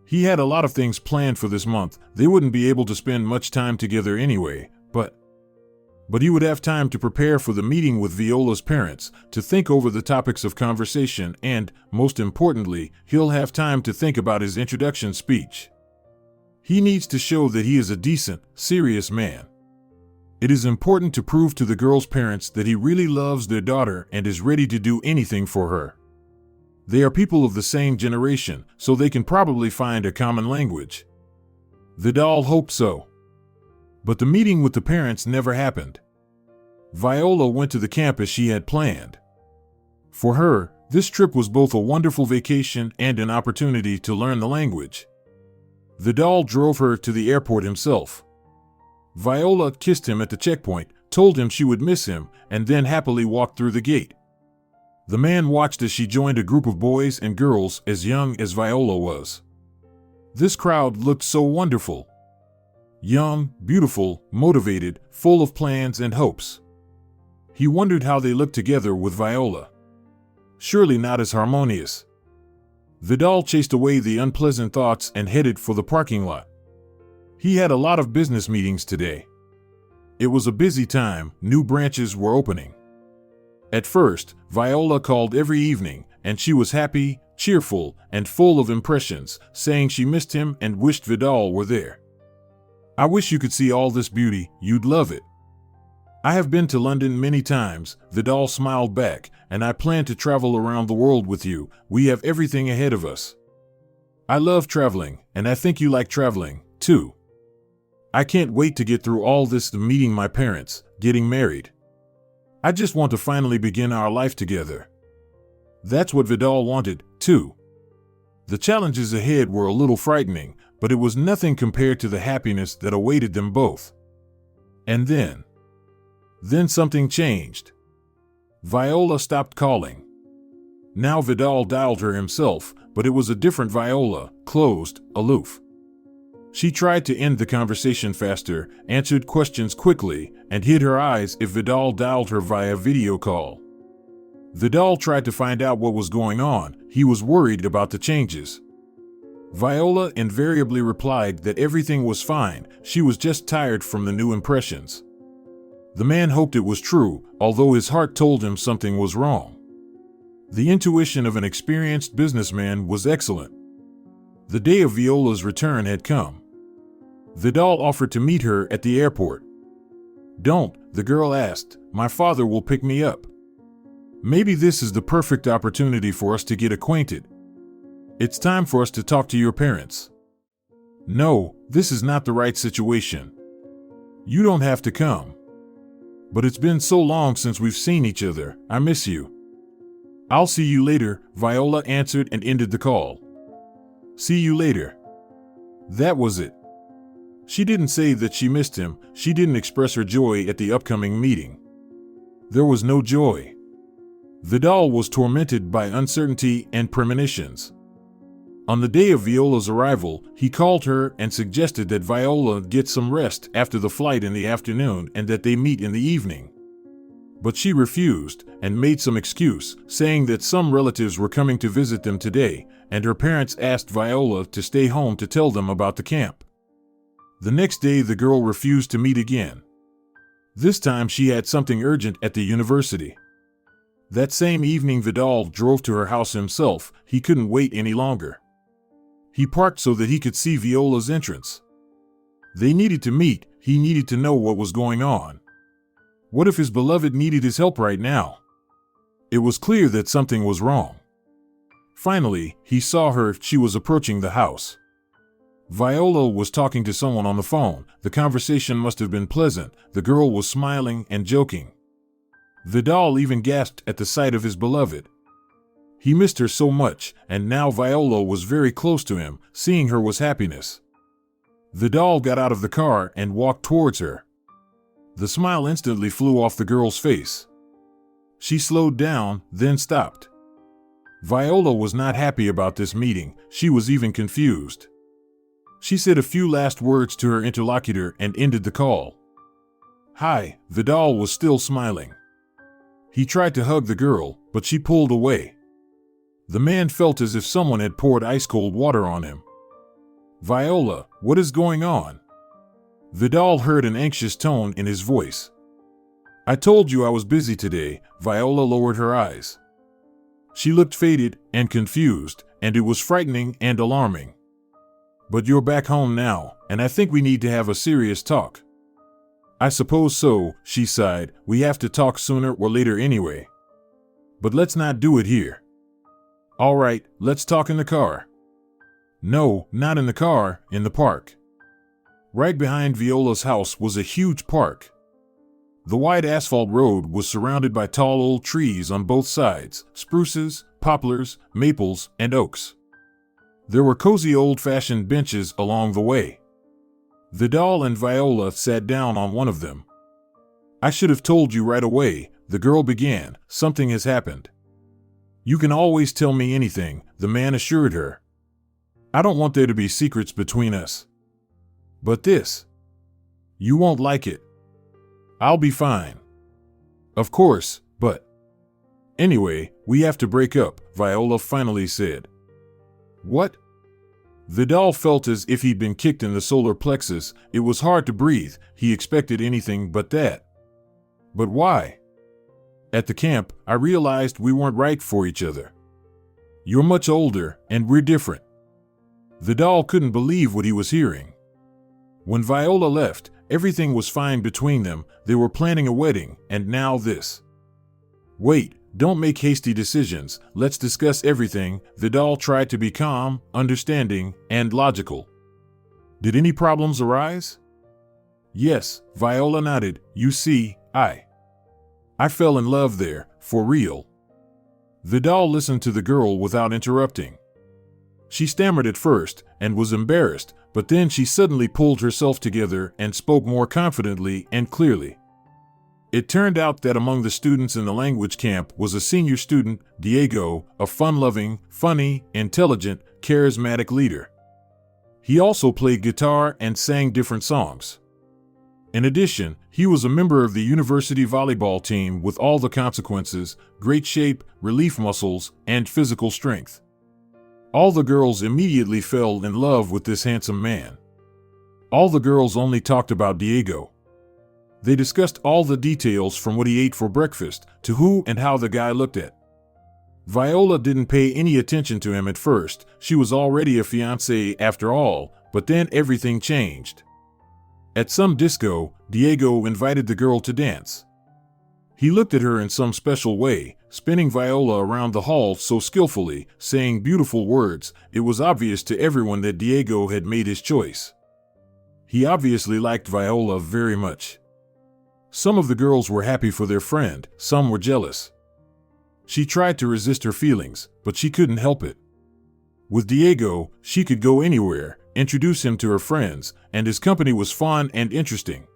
He had a lot of things planned for this month. They wouldn't be able to spend much time together anyway, but he would have time to prepare for the meeting with Viola's parents, to think over the topics of conversation, and, most importantly, he'll have time to think about his introduction speech. He needs to show that he is a decent, serious man. It is important to prove to the girl's parents that he really loves their daughter and is ready to do anything for her. They are people of the same generation, so they can probably find a common language. Vidal hoped so. But the meeting with the parents never happened. Viola went to the camp as she had planned. For her, this trip was both a wonderful vacation and an opportunity to learn the language. Vidal drove her to the airport himself. Viola kissed him at the checkpoint, told him she would miss him, and then happily walked through the gate. The man watched as she joined a group of boys and girls as young as Viola was. This crowd looked so wonderful. Young, beautiful, motivated, full of plans and hopes. He wondered how they looked together with Viola. Surely not as harmonious. Vidal chased away the unpleasant thoughts and headed for the parking lot. He had a lot of business meetings today. It was a busy time, new branches were opening. At first, Viola called every evening, and she was happy, cheerful, and full of impressions, saying she missed him and wished Vidal were there. I wish you could see all this beauty, you'd love it. I have been to London many times, Vidal smiled back, and I plan to travel around the world with you. We have everything ahead of us. I love traveling, and I think you like traveling, too. I can't wait to get through all this, meeting my parents, getting married. I just want to finally begin our life together. That's what Vidal wanted, too. The challenges ahead were a little frightening, but it was nothing compared to the happiness that awaited them both. And then something changed. Viola stopped calling. Now Vidal dialed her himself, but it was a different Viola, closed, aloof. She tried to end the conversation faster, answered questions quickly, and hid her eyes if Vidal dialed her via video call. Vidal tried to find out what was going on. He was worried about the changes. Viola invariably replied that everything was fine, she was just tired from the new impressions. The man hoped it was true, although his heart told him something was wrong. The intuition of an experienced businessman was excellent. The day of Viola's return had come. Vidal offered to meet her at the airport. Don't, the girl asked, my father will pick me up. Maybe this is the perfect opportunity for us to get acquainted. It's time for us to talk to your parents. No, this is not the right situation. You don't have to come. But it's been so long since we've seen each other, I miss you. I'll see you later, Viola answered and ended the call. See you later. That was it. She didn't say that she missed him, she didn't express her joy at the upcoming meeting. There was no joy. Vidal was tormented by uncertainty and premonitions. On the day of Viola's arrival, he called her and suggested that Viola get some rest after the flight in the afternoon and that they meet in the evening. But she refused and made some excuse, saying that some relatives were coming to visit them today, and her parents asked Viola to stay home to tell them about the camp. The next day, the girl refused to meet again. This time she had something urgent at the university. That same evening, Vidal drove to her house himself. He couldn't wait any longer. He parked so that he could see Viola's entrance. They needed to meet. He needed to know what was going on. What if his beloved needed his help right now? It was clear that something was wrong. Finally, he saw her. She was approaching the house. Viola was talking to someone on the phone. The conversation must have been pleasant. The girl was smiling and joking. Vidal even gasped at the sight of his beloved. He missed her so much, and now Viola was very close to him. Seeing her was happiness. Vidal got out of the car and walked towards her. The smile instantly flew off the girl's face. She slowed down, then stopped. Viola was not happy about this meeting. She was even confused. She said a few last words to her interlocutor and ended the call. "Hi," Vidal was still smiling. He tried to hug the girl, but she pulled away. The man felt as if someone had poured ice-cold water on him. "Viola, what is going on?" Vidal heard an anxious tone in his voice. "I told you I was busy today." Viola lowered her eyes. She looked faded and confused, and it was frightening and alarming. "But you're back home now, and I think we need to have a serious talk." "I suppose so," she sighed. "We have to talk sooner or later anyway. But let's not do it here." "All right, let's talk in the car." "No, not in the car, in the park." Right behind Viola's house was a huge park. The wide asphalt road was surrounded by tall old trees on both sides: spruces, poplars, maples, and oaks. There were cozy old-fashioned benches along the way. Vidal and Viola sat down on one of them. "I should have told you right away," the girl began. "Something has happened." "You can always tell me anything," the man assured her. "I don't want there to be secrets between us. But this. You won't like it." "I'll be fine." "Of course, but." "Anyway, we have to break up," Viola finally said. "What?" Vidal felt as if he'd been kicked in the solar plexus. It was hard to breathe. He expected anything but that. "But why?" "At the camp, I realized we weren't right for each other. You're much older, and we're different." Vidal couldn't believe what he was hearing. When Viola left, everything was fine between them. They were planning a wedding, and now this. "Wait, don't make hasty decisions. Let's discuss everything." Vidal tried to be calm, understanding, and logical. "Did any problems arise?" "Yes," Viola nodded. "You see, I fell in love there, for real." Vidal listened to the girl without interrupting. She stammered at first and was embarrassed, but then she suddenly pulled herself together and spoke more confidently and clearly. It turned out that among the students in the language camp was a senior student, Diego, a fun-loving, funny, intelligent, charismatic leader. He also played guitar and sang different songs. In addition, he was a member of the university volleyball team with all the consequences: great shape, relief muscles, and physical strength. All the girls immediately fell in love with this handsome man. All the girls only talked about Diego. They discussed all the details, from what he ate for breakfast to who and how the guy looked at. Viola didn't pay any attention to him at first. She was already a fiancée after all, but then everything changed. At some disco, Diego invited the girl to dance. He looked at her in some special way, spinning Viola around the hall so skillfully, saying beautiful words. It was obvious to everyone that Diego had made his choice. He obviously liked Viola very much. Some of the girls were happy for their friend, some were jealous. She tried to resist her feelings, but she couldn't help it. With Diego, she could go anywhere, introduce him to her friends, and his company was fun and interesting.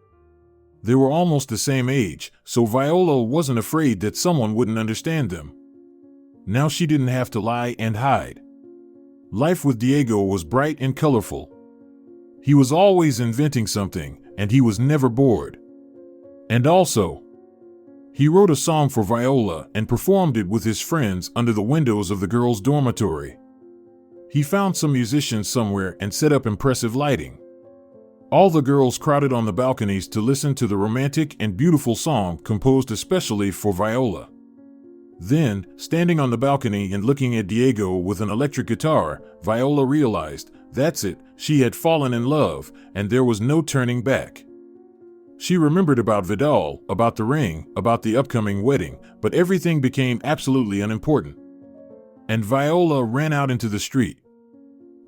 They were almost the same age, so Viola wasn't afraid that someone wouldn't understand them. Now she didn't have to lie and hide. Life with Diego was bright and colorful. He was always inventing something, and he was never bored. And also, he wrote a song for Viola and performed it with his friends under the windows of the girls' dormitory. He found some musicians somewhere and set up impressive lighting. All the girls crowded on the balconies to listen to the romantic and beautiful song composed especially for Viola. Then, standing on the balcony and looking at Diego with an electric guitar, Viola realized, that's it, she had fallen in love, and there was no turning back. She remembered about Vidal, about the ring, about the upcoming wedding, but everything became absolutely unimportant. And Viola ran out into the street.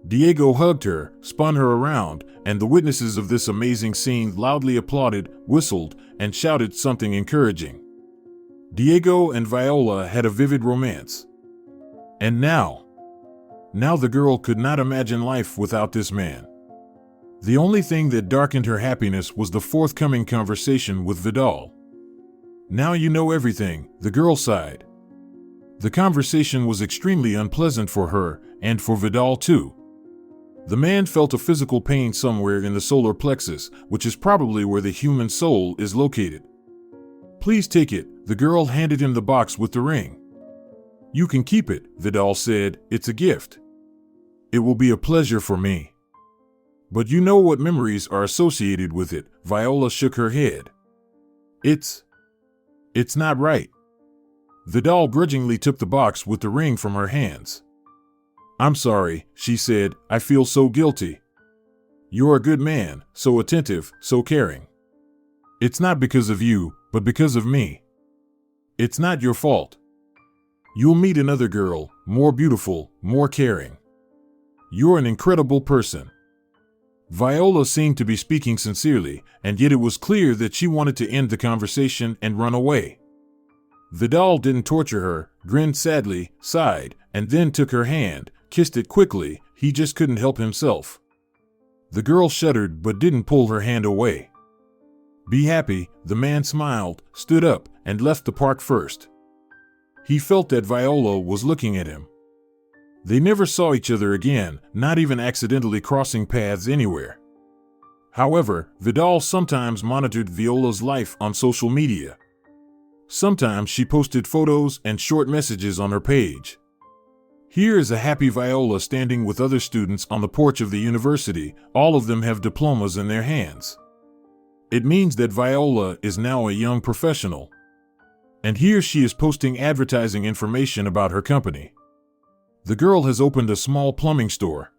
Diego hugged her, spun her around, and the witnesses of this amazing scene loudly applauded, whistled, and shouted something encouraging. Diego and Viola had a vivid romance. And now the girl could not imagine life without this man. The only thing that darkened her happiness was the forthcoming conversation with Vidal. Now you know everything, the girl sighed. The conversation was extremely unpleasant for her, and for Vidal too. The man felt a physical pain somewhere in the solar plexus, which is probably where the human soul is located. Please take it, the girl handed him the box with the ring. You can keep it, Vidal said, it's a gift. It will be a pleasure for me. But you know what memories are associated with it, Viola shook her head. It's not right. Vidal grudgingly took the box with the ring from her hands. I'm sorry, she said, I feel so guilty. You're a good man, so attentive, so caring. It's not because of you, but because of me. It's not your fault. You'll meet another girl, more beautiful, more caring. You're an incredible person. Viola seemed to be speaking sincerely, and yet it was clear that she wanted to end the conversation and run away. Vidal didn't torture her, grinned sadly, sighed, and then took her hand, kissed it quickly. He just couldn't help himself. The girl shuddered but didn't pull her hand away. Be happy, the man smiled, stood up, and left the park first. He felt that Viola was looking at him. They never saw each other again, not even accidentally crossing paths anywhere. However, Vidal sometimes monitored Viola's life on social media. Sometimes she posted photos and short messages on her page. Here is a happy Viola standing with other students on the porch of the university. All of them have diplomas in their hands. It means that Viola is now a young professional. And here she is posting advertising information about her company. The girl has opened a small plumbing store.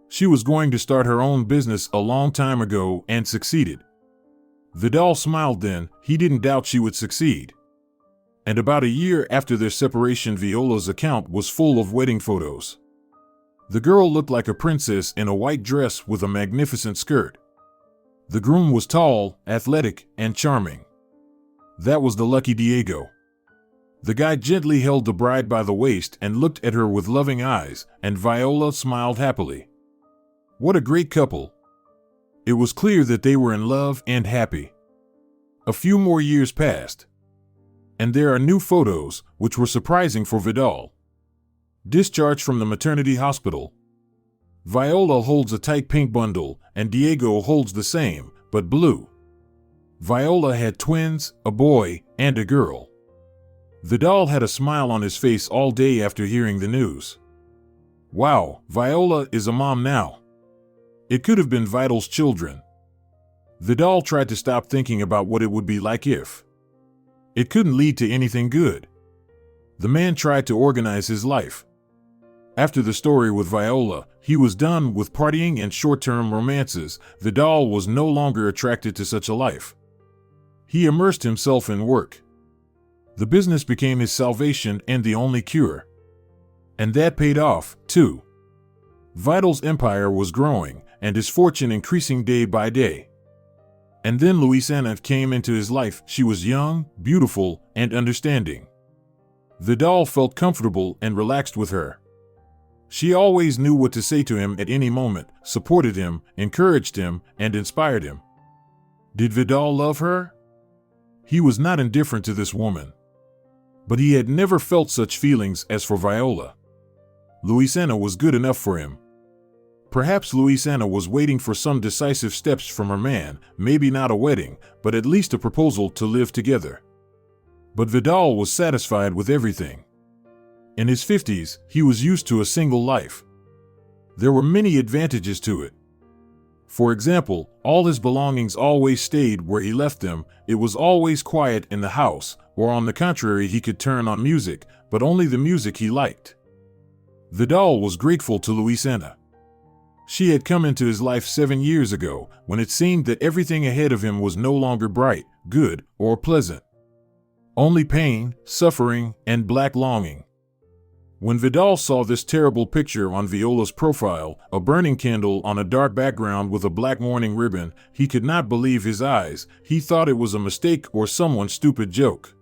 She was going to start her own business a long time ago and succeeded. Vidal smiled then, he didn't doubt she would succeed. And about a year after their separation, Viola's account was full of wedding photos. The girl looked like a princess in a white dress with a magnificent skirt. The groom was tall, athletic, and charming. That was the lucky Diego. The guy gently held the bride by the waist and looked at her with loving eyes, and Viola smiled happily. What a great couple. It was clear that they were in love and happy. A few more years passed. And there are new photos, which were surprising for Vidal. Discharged from the maternity hospital. Viola holds a tight pink bundle, and Diego holds the same, but blue. Viola had twins, a boy, and a girl. Vidal had a smile on his face all day after hearing the news. Wow, Viola is a mom now. It could have been Vidal's children. Vidal tried to stop thinking about what it would be like if. It couldn't lead to anything good. The man tried to organize his life. After the story with Viola, he was done with partying and short-term romances. Vidal was no longer attracted to such a life. He immersed himself in work. The business became his salvation and the only cure. And that paid off, too. Vidal's empire was growing, and his fortune increasing day by day. And then Luisana came into his life. She was young, beautiful, and understanding. Vidal felt comfortable and relaxed with her. She always knew what to say to him at any moment, supported him, encouraged him, and inspired him. Did Vidal love her? He was not indifferent to this woman. But he had never felt such feelings as for Viola. Luisana was good enough for him. Perhaps Luisana was waiting for some decisive steps from her man, maybe not a wedding, but at least a proposal to live together. But Vidal was satisfied with everything. In his 50s, he was used to a single life. There were many advantages to it. For example, all his belongings always stayed where he left them, it was always quiet in the house, or on the contrary he could turn on music, but only the music he liked. Vidal was grateful to Luisana. She had come into his life 7 years ago, when it seemed that everything ahead of him was no longer bright, good, or pleasant. Only pain, suffering, and black longing. When Vidal saw this terrible picture on Viola's profile, a burning candle on a dark background with a black mourning ribbon, he could not believe his eyes. He thought it was a mistake or someone's stupid joke.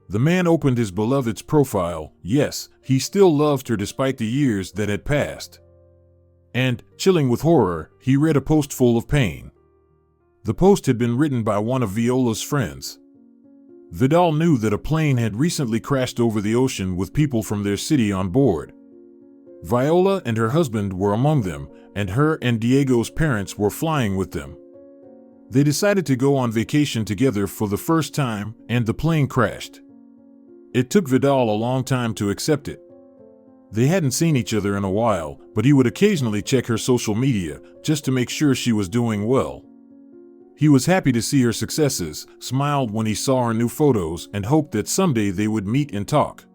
The man opened his beloved's profile. Yes, he still loved her despite the years that had passed. And, chilling with horror, he read a post full of pain. The post had been written by one of Viola's friends. Vidal knew that a plane had recently crashed over the ocean with people from their city on board. Viola and her husband were among them, and her and Diego's parents were flying with them. They decided to go on vacation together for the first time, and the plane crashed. It took Vidal a long time to accept it. They hadn't seen each other in a while, but he would occasionally check her social media, just to make sure she was doing well. He was happy to see her successes, smiled when he saw her new photos, and hoped that someday they would meet and talk.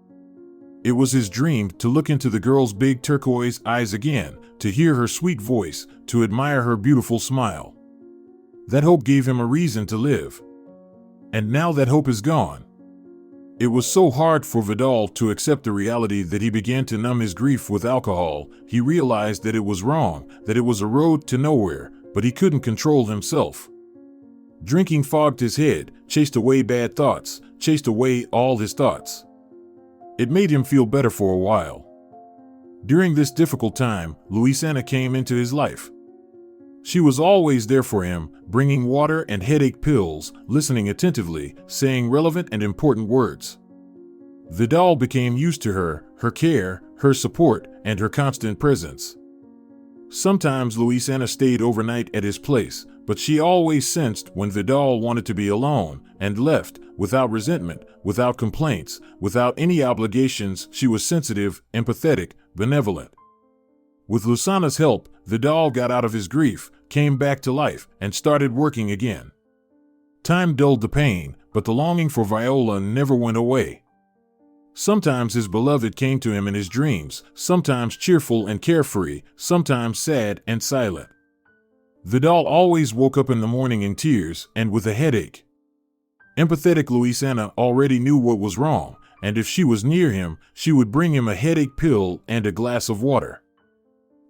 It was his dream to look into the girl's big turquoise eyes again, to hear her sweet voice, to admire her beautiful smile. That hope gave him a reason to live. And now that hope is gone. It was so hard for Vidal to accept the reality that he began to numb his grief with alcohol. He realized that it was wrong, that it was a road to nowhere, but he couldn't control himself. Drinking fogged his head, chased away bad thoughts, chased away all his thoughts. It made him feel better for a while. During this difficult time, Luisana came into his life. She was always there for him, bringing water and headache pills, listening attentively, saying relevant and important words. Vidal became used to her care, her support, and her constant presence. Sometimes Luisana stayed overnight at his place, but she always sensed when Vidal wanted to be alone, and left, without resentment, without complaints, without any obligations. She was sensitive, empathetic, benevolent. With Luisana's help, Vidal got out of his grief, came back to life, and started working again. Time dulled the pain, but the longing for Viola never went away. Sometimes his beloved came to him in his dreams, sometimes cheerful and carefree, sometimes sad and silent. Vidal always woke up in the morning in tears and with a headache. Empathetic Luisana already knew what was wrong, and if she was near him, she would bring him a headache pill and a glass of water.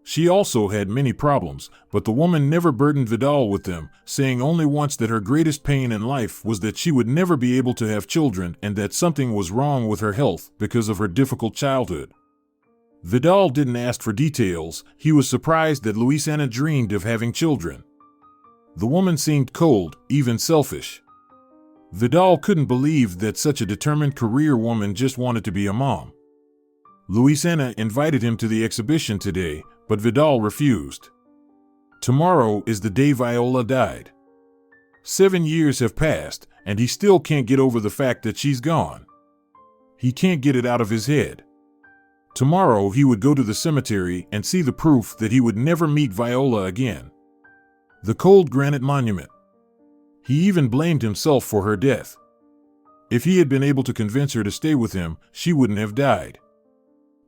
She also had many problems, but the woman never burdened Vidal with them, saying only once that her greatest pain in life was that she would never be able to have children and that something was wrong with her health because of her difficult childhood. Vidal didn't ask for details. He was surprised that Luisana dreamed of having children. The woman seemed cold, even selfish. Vidal couldn't believe that such a determined career woman just wanted to be a mom. Luisana invited him to the exhibition today, but Vidal refused. Tomorrow is the day Viola died. 7 years have passed, and he still can't get over the fact that she's gone. He can't get it out of his head. Tomorrow he would go to the cemetery and see the proof that he would never meet Viola again. The cold granite monument. He even blamed himself for her death. If he had been able to convince her to stay with him, she wouldn't have died.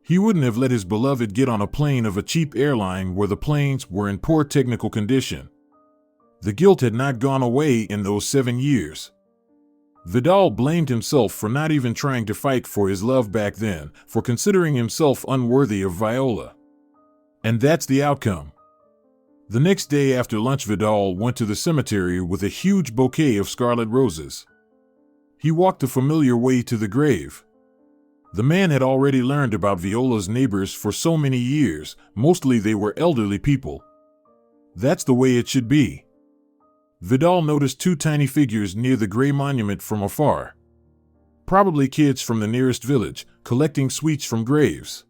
He wouldn't have let his beloved get on a plane of a cheap airline where the planes were in poor technical condition. The guilt had not gone away in those 7 years. Vidal blamed himself for not even trying to fight for his love back then, for considering himself unworthy of Viola. And that's the outcome. The next day after lunch, Vidal went to the cemetery with a huge bouquet of scarlet roses. He walked the familiar way to the grave. The man had already learned about Viola's neighbors for so many years, mostly they were elderly people. That's the way it should be. Vidal noticed two tiny figures near the gray monument from afar. Probably kids from the nearest village, collecting sweets from graves.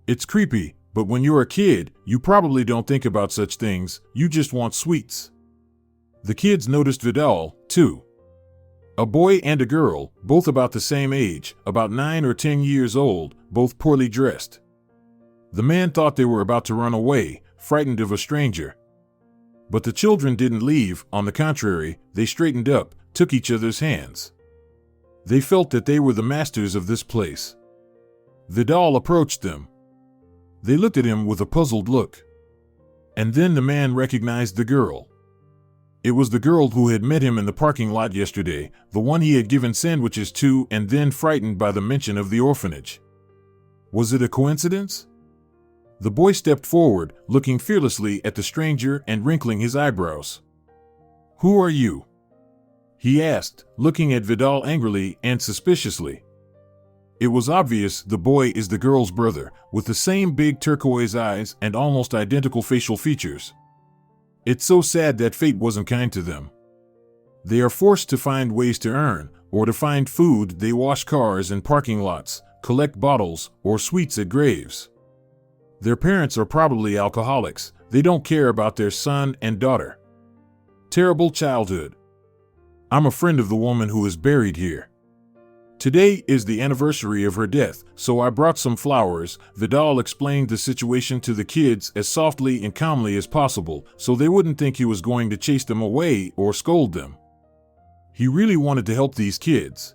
It's creepy, but when you're a kid, you probably don't think about such things, you just want sweets. The kids noticed Vidal, too. A boy and a girl, both about the same age, about 9 or 10 years old, both poorly dressed. The man thought they were about to run away, frightened of a stranger. But the children didn't leave, on the contrary, they straightened up, took each other's hands. They felt that they were the masters of this place. Vidal approached them. They looked at him with a puzzled look. And then the man recognized the girl. It was the girl who had met him in the parking lot yesterday, the one he had given sandwiches to and then frightened by the mention of the orphanage. Was it a coincidence? The boy stepped forward, looking fearlessly at the stranger and wrinkling his eyebrows. "Who are you?" he asked, looking at Vidal angrily and suspiciously. It was obvious the boy is the girl's brother, with the same big turquoise eyes and almost identical facial features. It's so sad that fate wasn't kind to them. They are forced to find ways to earn, or to find food. They wash cars in parking lots, collect bottles or sweets at graves. Their parents are probably alcoholics. They don't care about their son and daughter. Terrible childhood. I'm a friend of the woman who is buried here. Today is the anniversary of her death, so I brought some flowers. Vidal explained the situation to the kids as softly and calmly as possible, so they wouldn't think he was going to chase them away or scold them. He really wanted to help these kids.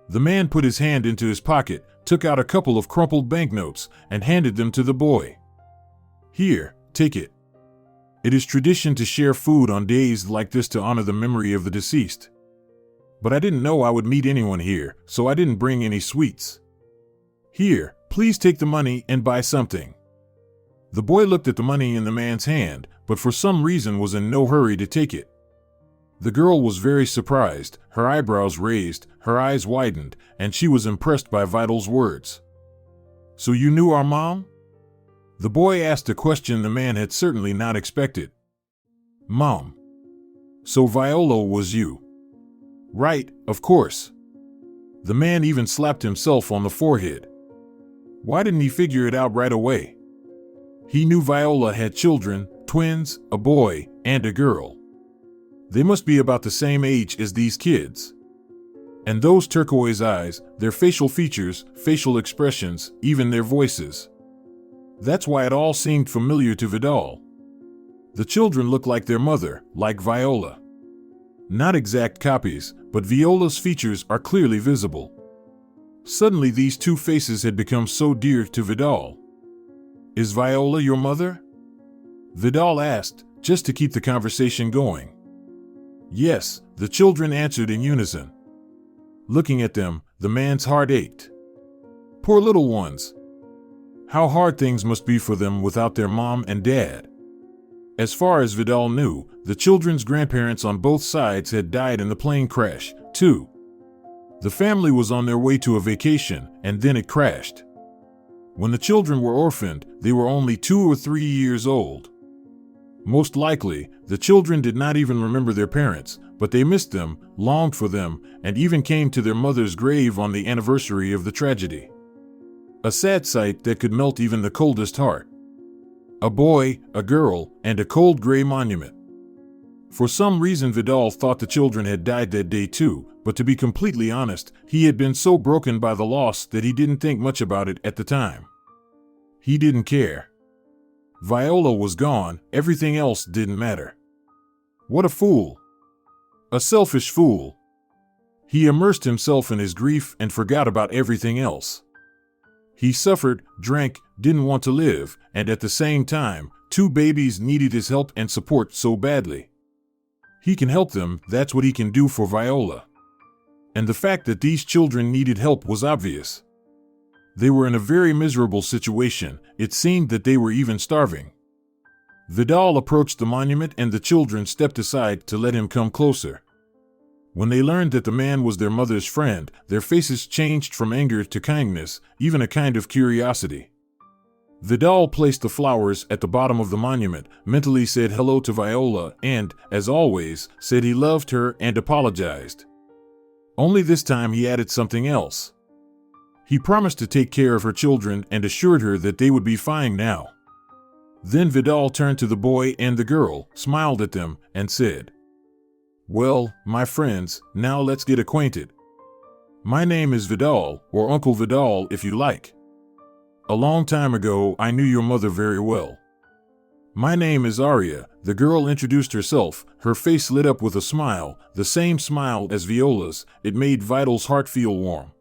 The man put his hand into his pocket, took out a couple of crumpled banknotes, and handed them to the boy. "Here, take it. It is tradition to share food on days like this to honor the memory of the deceased. But I didn't know I would meet anyone here, so I didn't bring any sweets. Here, please take the money and buy something." The boy looked at the money in the man's hand, but for some reason was in no hurry to take it. The girl was very surprised, her eyebrows raised, her eyes widened, and she was impressed by Vidal's words. "So you knew our mom?" The boy asked a question the man had certainly not expected. "Mom. So Viola was you?" "Right, of course." The man even slapped himself on the forehead. Why didn't he figure it out right away? He knew Viola had children, twins, a boy, and a girl. They must be about the same age as these kids. And those turquoise eyes, their facial features, facial expressions, even their voices. That's why it all seemed familiar to Vidal. The children look like their mother, like Viola. Not exact copies, but Viola's features are clearly visible. Suddenly these two faces had become so dear to Vidal. "Is Viola your mother?" Vidal asked, just to keep the conversation going. "Yes," the children answered in unison. Looking at them, the man's heart ached. Poor little ones. How hard things must be for them without their mom and dad. As far as Vidal knew, the children's grandparents on both sides had died in the plane crash, too. The family was on their way to a vacation, and then it crashed. When the children were orphaned, they were only 2 or 3 years old. Most likely, the children did not even remember their parents, but they missed them, longed for them, and even came to their mother's grave on the anniversary of the tragedy. A sad sight that could melt even the coldest heart. A boy, a girl, and a cold gray monument. For some reason Vidal thought the children had died that day too, but to be completely honest, he had been so broken by the loss that he didn't think much about it at the time. He didn't care. Viola was gone, everything else didn't matter. What a fool. A selfish fool. He immersed himself in his grief and forgot about everything else. He suffered, drank, didn't want to live, and at the same time, 2 babies needed his help and support so badly. He can help them, that's what he can do for Viola. And the fact that these children needed help was obvious. They were in a very miserable situation, it seemed that they were even starving. Vidal approached the monument and the children stepped aside to let him come closer. When they learned that the man was their mother's friend, their faces changed from anger to kindness, even a kind of curiosity. Vidal placed the flowers at the bottom of the monument, mentally said hello to Viola, and, as always, said he loved her and apologized. Only this time he added something else. He promised to take care of her children and assured her that they would be fine now. Then Vidal turned to the boy and the girl, smiled at them, and said, "Well, my friends, now let's get acquainted. My name is Vidal, or Uncle Vidal if you like. A long time ago, I knew your mother very well. My name is Aria." The girl introduced herself, her face lit up with a smile, the same smile as Viola's. It made Vidal's heart feel warm.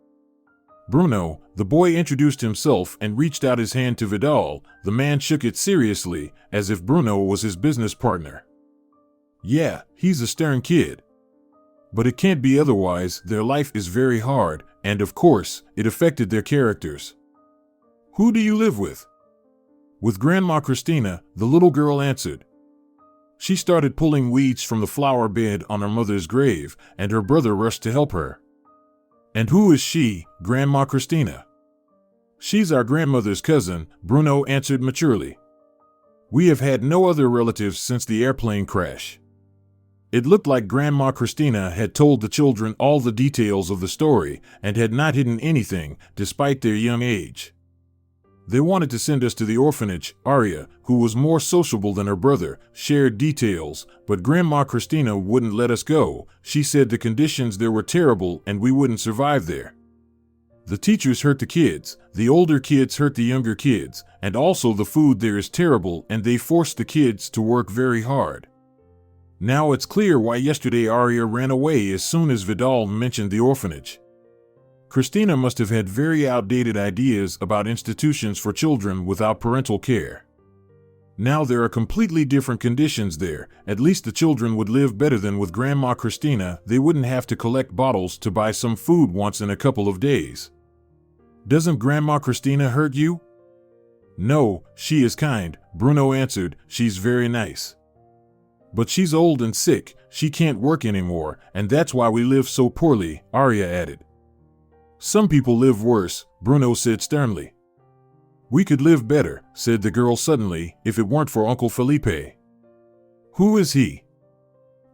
Bruno, the boy introduced himself and reached out his hand to Vidal. The man shook it seriously, as if Bruno was his business partner. Yeah, he's a stern kid. But it can't be otherwise. Their life is very hard, and of course, it affected their characters. "Who do you live with?" "With Grandma Christina," the little girl answered. She started pulling weeds from the flower bed on her mother's grave, and her brother rushed to help her. "And who is she, Grandma Christina?" "She's our grandmother's cousin," Bruno answered maturely. "We have had no other relatives since the airplane crash." It looked like Grandma Christina had told the children all the details of the story and had not hidden anything, despite their young age. "They wanted to send us to the orphanage," Aria, who was more sociable than her brother, shared details, "but Grandma Christina wouldn't let us go. She said the conditions there were terrible and we wouldn't survive there. The teachers hurt the kids, the older kids hurt the younger kids, and also the food there is terrible and they forced the kids to work very hard." Now it's clear why yesterday Aria ran away as soon as Vidal mentioned the orphanage. Christina must have had very outdated ideas about institutions for children without parental care. Now there are completely different conditions there. At least the children would live better than with Grandma Christina. They wouldn't have to collect bottles to buy some food once in a couple of days. "Doesn't Grandma Christina hurt you?" "No, she is kind," Bruno answered. "She's very nice. But she's old and sick, she can't work anymore, and that's why we live so poorly," Aria added. "Some people live worse," Bruno said sternly. "We could live better," said the girl suddenly, "if it weren't for Uncle Felipe." "Who is he?"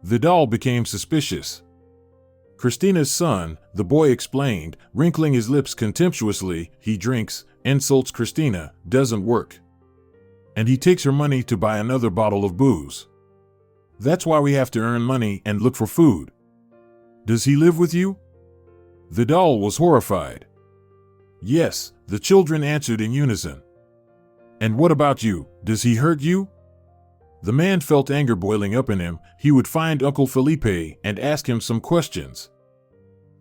Vidal became suspicious. "Christina's son," the boy explained, wrinkling his lips contemptuously. "He drinks, insults Christina, doesn't work. And he takes her money to buy another bottle of booze. That's why we have to earn money and look for food." "Does he live with you?" Vidal was horrified. "Yes," the children answered in unison. "And what about you? Does he hurt you?" The man felt anger boiling up in him. He would find Uncle Felipe and ask him some questions.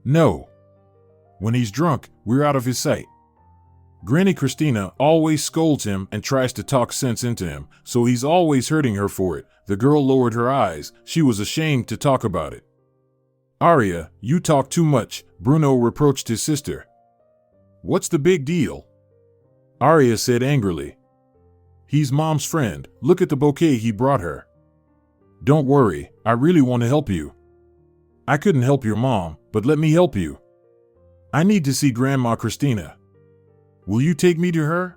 "No. When he's drunk, we're out of his sight. Granny Christina always scolds him and tries to talk sense into him, so he's always hurting her for it." The girl lowered her eyes. She was ashamed to talk about it. "Aria, you talk too much," Bruno reproached his sister. "What's the big deal?" Aria said angrily. "He's Mom's friend. Look at the bouquet he brought her." "Don't worry, I really want to help you. I couldn't help your mom, but let me help you. I need to see Grandma Christina. Will you take me to her?"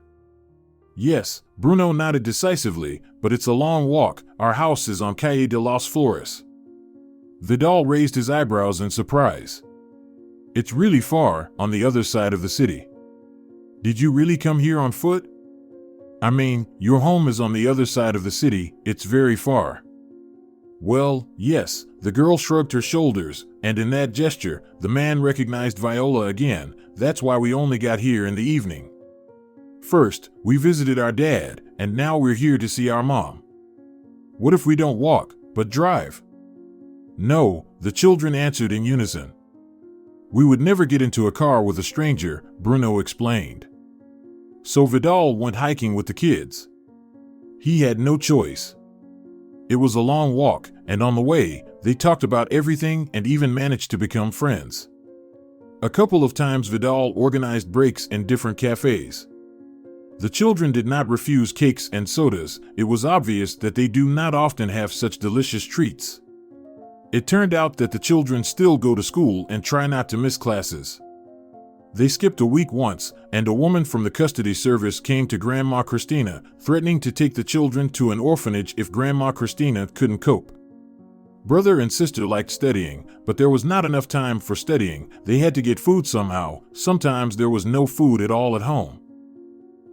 "Yes," Bruno nodded decisively, "but it's a long walk. Our house is on Calle de las Flores." Vidal raised his eyebrows in surprise. "It's really far, on the other side of the city. Did you really come here on foot?" "I mean, your home is on the other side of the city. It's very far." "Well, yes," the girl shrugged her shoulders, and in that gesture, the man recognized Viola again. "That's why we only got here in the evening. First, we visited our dad, and now we're here to see our mom. What if we don't walk, but drive?" "No," the children answered in unison. "We would never get into a car with a stranger," Bruno explained. So Vidal went hiking with the kids. He had no choice. It was a long walk, and on the way, they talked about everything and even managed to become friends. A couple of times Vidal organized breaks in different cafes. The children did not refuse cakes and sodas. It was obvious that they do not often have such delicious treats. It turned out that the children still go to school and try not to miss classes. They skipped a week once, and a woman from the custody service came to Grandma Christina, threatening to take the children to an orphanage if Grandma Christina couldn't cope. Brother and sister liked studying, but there was not enough time for studying. They had to get food somehow. Sometimes there was no food at all at home.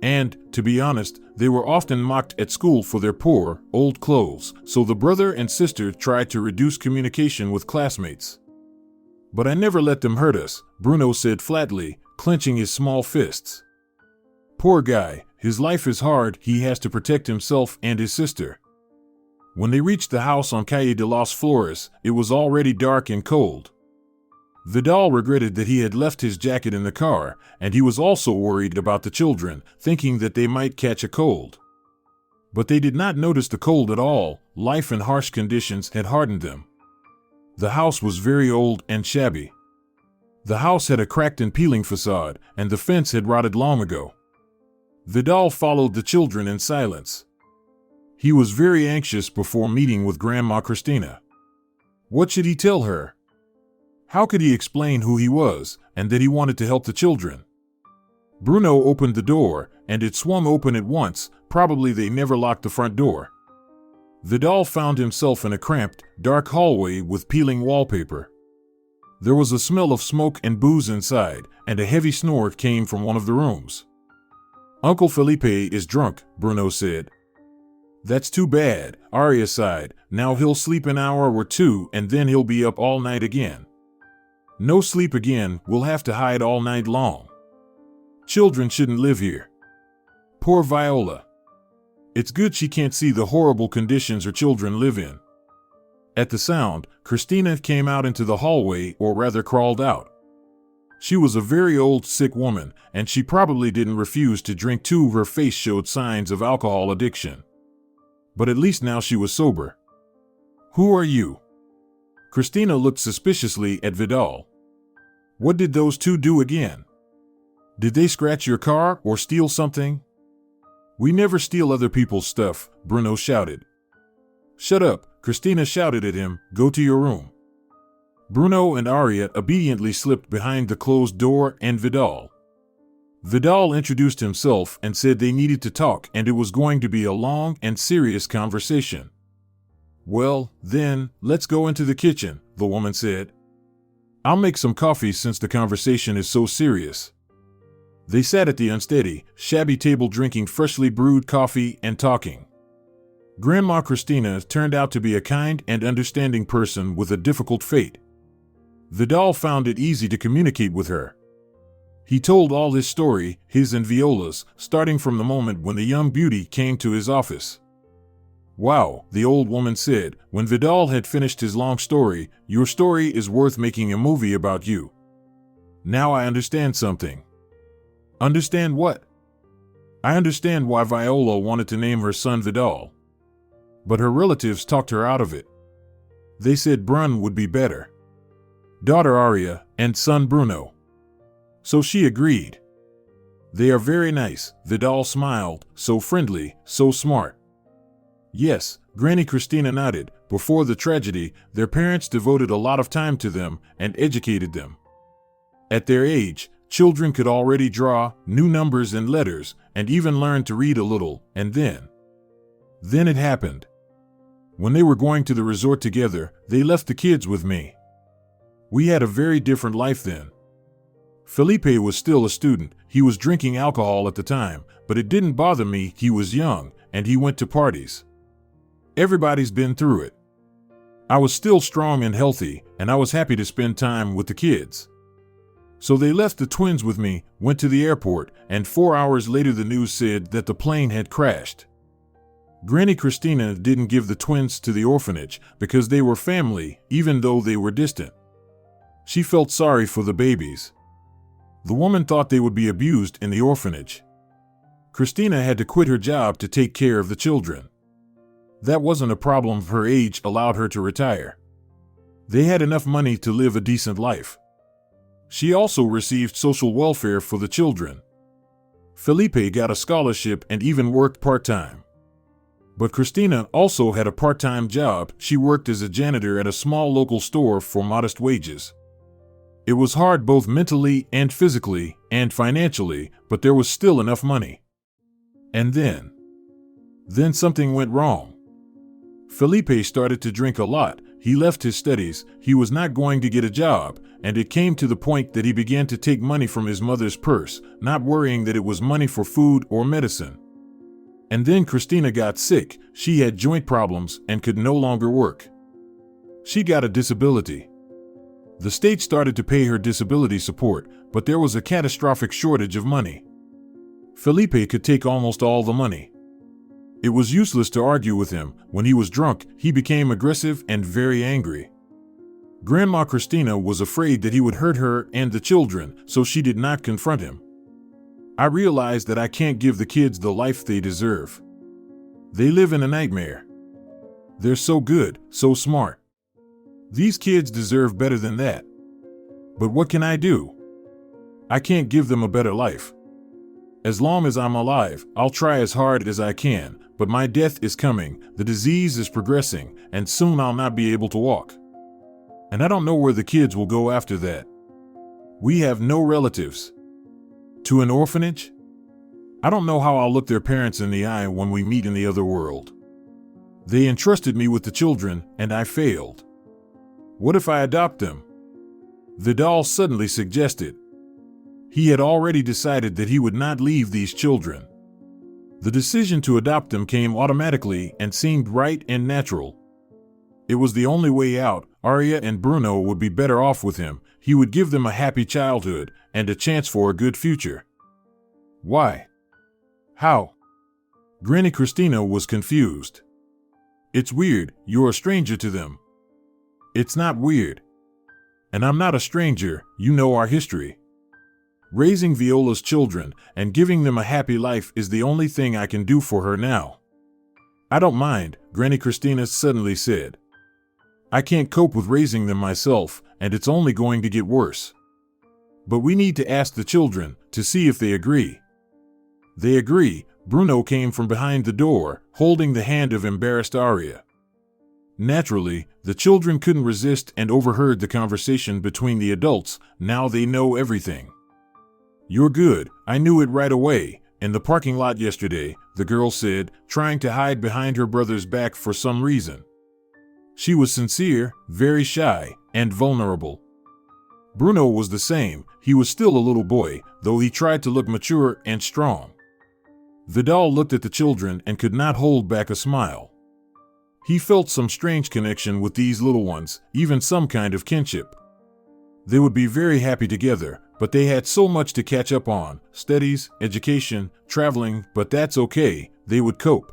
And, to be honest, they were often mocked at school for their poor, old clothes, so the brother and sister tried to reduce communication with classmates. "But I never let them hurt us," Bruno said flatly, clenching his small fists. Poor guy, his life is hard, he has to protect himself and his sister. When they reached the house on Calle de las Flores, it was already dark and cold. Vidal regretted that he had left his jacket in the car, and he was also worried about the children, thinking that they might catch a cold. But they did not notice the cold at all. Life in harsh conditions had hardened them. The house was very old and shabby. The house had a cracked and peeling facade, and the fence had rotted long ago. Vidal followed the children in silence. He was very anxious before meeting with Grandma Christina. What should he tell her? How could he explain who he was, and that he wanted to help the children? Bruno opened the door, and it swung open at once. Probably they never locked the front door. Vidal found himself in a cramped, dark hallway with peeling wallpaper. There was a smell of smoke and booze inside, and a heavy snore came from one of the rooms. "Uncle Felipe is drunk," Bruno said. "That's too bad," Aria sighed. "Now he'll sleep an hour or two and then he'll be up all night again." "No sleep again, we'll have to hide all night long. Children shouldn't live here." Poor Viola. It's good she can't see the horrible conditions her children live in. At the sound, Christina came out into the hallway, or rather crawled out. She was a very old, sick woman, and she probably didn't refuse to drink too. Her face showed signs of alcohol addiction. But at least now she was sober. "Who are you?" Christina looked suspiciously at Vidal. "What did those two do again? Did they scratch your car or steal something?" "We never steal other people's stuff," Bruno shouted. "Shut up," Christina shouted at him. "Go to your room." Bruno and Aria obediently slipped behind the closed door and Vidal. Vidal introduced himself and said they needed to talk, and it was going to be a long and serious conversation. "Well, then, let's go into the kitchen," the woman said. "I'll make some coffee since the conversation is so serious." They sat at the unsteady, shabby table drinking freshly brewed coffee and talking. Grandma Christina turned out to be a kind and understanding person with a difficult fate. Vidal found it easy to communicate with her. He told all his story, his and Viola's, starting from the moment when the young beauty came to his office. "Wow," the old woman said, when Vidal had finished his long story, "your story is worth making a movie about you. Now I understand something." "Understand what?" "I understand why Viola wanted to name her son Vidal. But her relatives talked her out of it. They said Brun would be better. Daughter Aria, and son Bruno. So she agreed. They are very nice," Vidal smiled, "so friendly, so smart." "Yes," Granny Christina nodded. "Before the tragedy, their parents devoted a lot of time to them and educated them. At their age, children could already draw, knew numbers and letters, and even learn to read a little, and then it happened. When they were going to the resort together, they left the kids with me. We had a very different life then. Felipe was still a student, he was drinking alcohol at the time, but it didn't bother me, he was young, and he went to parties. Everybody's been through it. I was still strong and healthy, and I was happy to spend time with the kids. So they left the twins with me, went to the airport, and 4 hours later the news said that the plane had crashed. Granny Christina didn't give the twins to the orphanage because they were family, even though they were distant. She felt sorry for the babies. The woman thought they would be abused in the orphanage. Christina had to quit her job to take care of the children. That wasn't a problem. Her age allowed her to retire. They had enough money to live a decent life. She also received social welfare for the children. Felipe got a scholarship and even worked part-time. But Christina also had a part-time job. She worked as a janitor at a small local store for modest wages. It was hard both mentally and physically and financially, but there was still enough money. And then something went wrong. Felipe started to drink a lot. He left his studies, he was not going to get a job, and it came to the point that he began to take money from his mother's purse, not worrying that it was money for food or medicine. And then Christina got sick. She had joint problems and could no longer work. She got a disability. The state started to pay her disability support, but there was a catastrophic shortage of money. Felipe could take almost all the money. It was useless to argue with him. When he was drunk, he became aggressive and very angry. Grandma Christina was afraid that he would hurt her and the children, so she did not confront him. I realized that I can't give the kids the life they deserve. They live in a nightmare. They're so good, so smart. These kids deserve better than that. But what can I do? I can't give them a better life. As long as I'm alive, I'll try as hard as I can, but my death is coming, the disease is progressing, and soon I'll not be able to walk. And I don't know where the kids will go after that. We have no relatives. To an orphanage? I don't know how I'll look their parents in the eye when we meet in the other world. They entrusted me with the children, and I failed. What if I adopt them? Vidal suddenly suggested. He had already decided that he would not leave these children. The decision to adopt them came automatically and seemed right and natural. It was the only way out. Aria and Bruno would be better off with him. He would give them a happy childhood and a chance for a good future. Why? How? Granny Christina was confused. It's weird, you're a stranger to them. It's not weird. And I'm not a stranger, you know our history. Raising Viola's children and giving them a happy life is the only thing I can do for her now. I don't mind, Granny Christina suddenly said. I can't cope with raising them myself, and it's only going to get worse. But we need to ask the children to see if they agree. They agree. Bruno came from behind the door, holding the hand of embarrassed Aria. Naturally, the children couldn't resist and overheard the conversation between the adults. Now they know everything. You're good, I knew it right away. In the parking lot yesterday, the girl said, trying to hide behind her brother's back for some reason. She was sincere, very shy, and vulnerable. Bruno was the same. He was still a little boy, though he tried to look mature and strong. Vidal looked at the children and could not hold back a smile. He felt some strange connection with these little ones, even some kind of kinship. They would be very happy together, but they had so much to catch up on, studies, education, traveling, but that's okay, they would cope.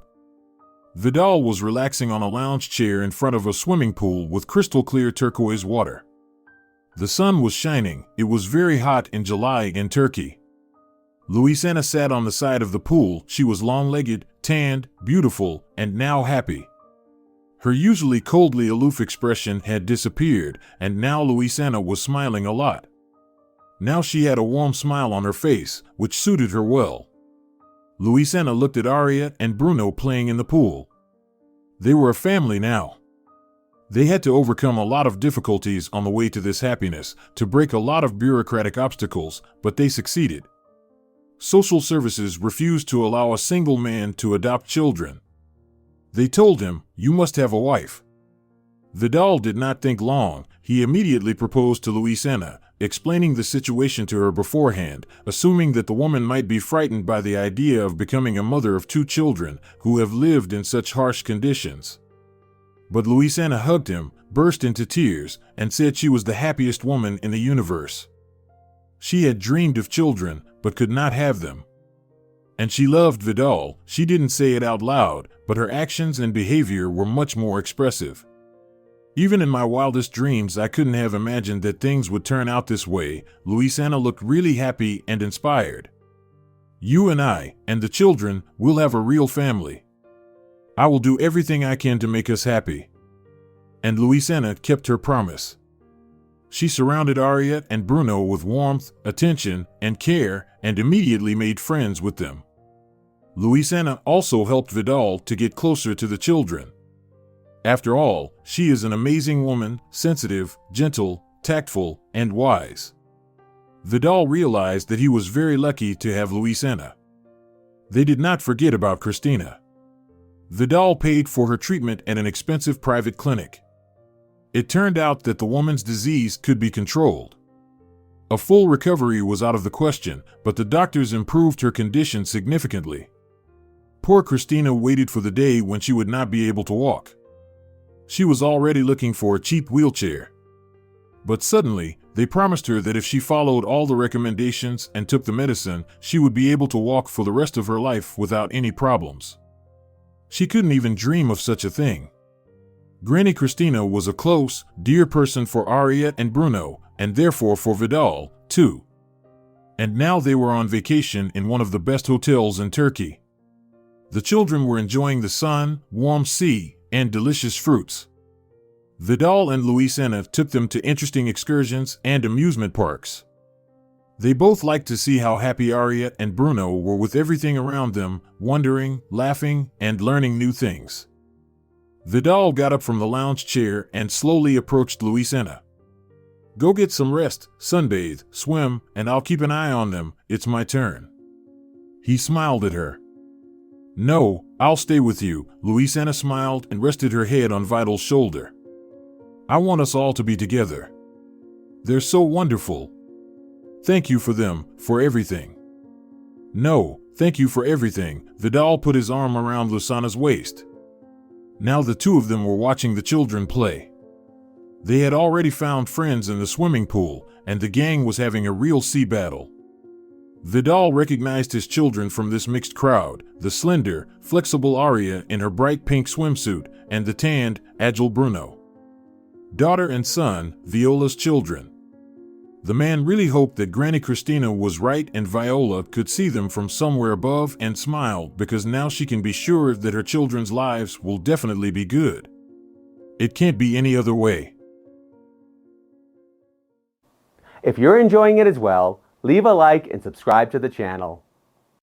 Vidal was relaxing on a lounge chair in front of a swimming pool with crystal clear turquoise water. The sun was shining. It was very hot in July in Turkey. Luisana sat on the side of the pool. She was long-legged, tanned, beautiful, and now happy. Her usually coldly aloof expression had disappeared, and now Luisana was smiling a lot. Now she had a warm smile on her face, which suited her well. Luisana looked at Aria and Bruno playing in the pool. They were a family now. They had to overcome a lot of difficulties on the way to this happiness, to break a lot of bureaucratic obstacles, but they succeeded. Social services refused to allow a single man to adopt children. They told him, "You must have a wife." Vidal did not think long. He immediately proposed to Luisana, explaining the situation to her beforehand, assuming that the woman might be frightened by the idea of becoming a mother of 2 children who have lived in such harsh conditions. But Luisana hugged him, burst into tears, and said she was the happiest woman in the universe. She had dreamed of children, but could not have them. And she loved Vidal. She didn't say it out loud, but her actions and behavior were much more expressive. Even in my wildest dreams, I couldn't have imagined that things would turn out this way. Luisana looked really happy and inspired. You and I, and the children, will have a real family. I will do everything I can to make us happy. And Luisana kept her promise. She surrounded Aria and Bruno with warmth, attention, and care, and immediately made friends with them. Luisana also helped Vidal to get closer to the children. After all, she is an amazing woman, sensitive, gentle, tactful, and wise. Vidal realized that he was very lucky to have Luisana. They did not forget about Christina. Vidal paid for her treatment at an expensive private clinic. It turned out that the woman's disease could be controlled. A full recovery was out of the question, but the doctors improved her condition significantly. Poor Christina waited for the day when she would not be able to walk. She was already looking for a cheap wheelchair. But suddenly, they promised her that if she followed all the recommendations and took the medicine, she would be able to walk for the rest of her life without any problems. She couldn't even dream of such a thing. Granny Christina was a close, dear person for Ariette and Bruno, and therefore for Vidal, too. And now they were on vacation in one of the best hotels in Turkey. The children were enjoying the sun, warm sea, and delicious fruits. Vidal and Luisana took them to interesting excursions and amusement parks. They both liked to see how happy Ariette and Bruno were with everything around them, wondering, laughing, and learning new things. Vidal got up from the lounge chair and slowly approached Luisana. "Go get some rest, sunbathe, swim, and I'll keep an eye on them. It's my turn." He smiled at her. "No, I'll stay with you." Luisana smiled and rested her head on Vidal's shoulder. "I want us all to be together. They're so wonderful. Thank you for them, for everything." "No, thank you for everything." Vidal put his arm around Luisana's waist. Now the two of them were watching the children play. They had already found friends in the swimming pool, and the gang was having a real sea battle. Vidal recognized his children from this mixed crowd: the slender, flexible Aria in her bright pink swimsuit, and the tanned, agile Bruno. Daughter and son, Viola's children. The man really hoped that Granny Christina was right and Viola could see them from somewhere above and smile, because now she can be sure that her children's lives will definitely be good. It can't be any other way. If you're enjoying it as well, leave a like and subscribe to the channel.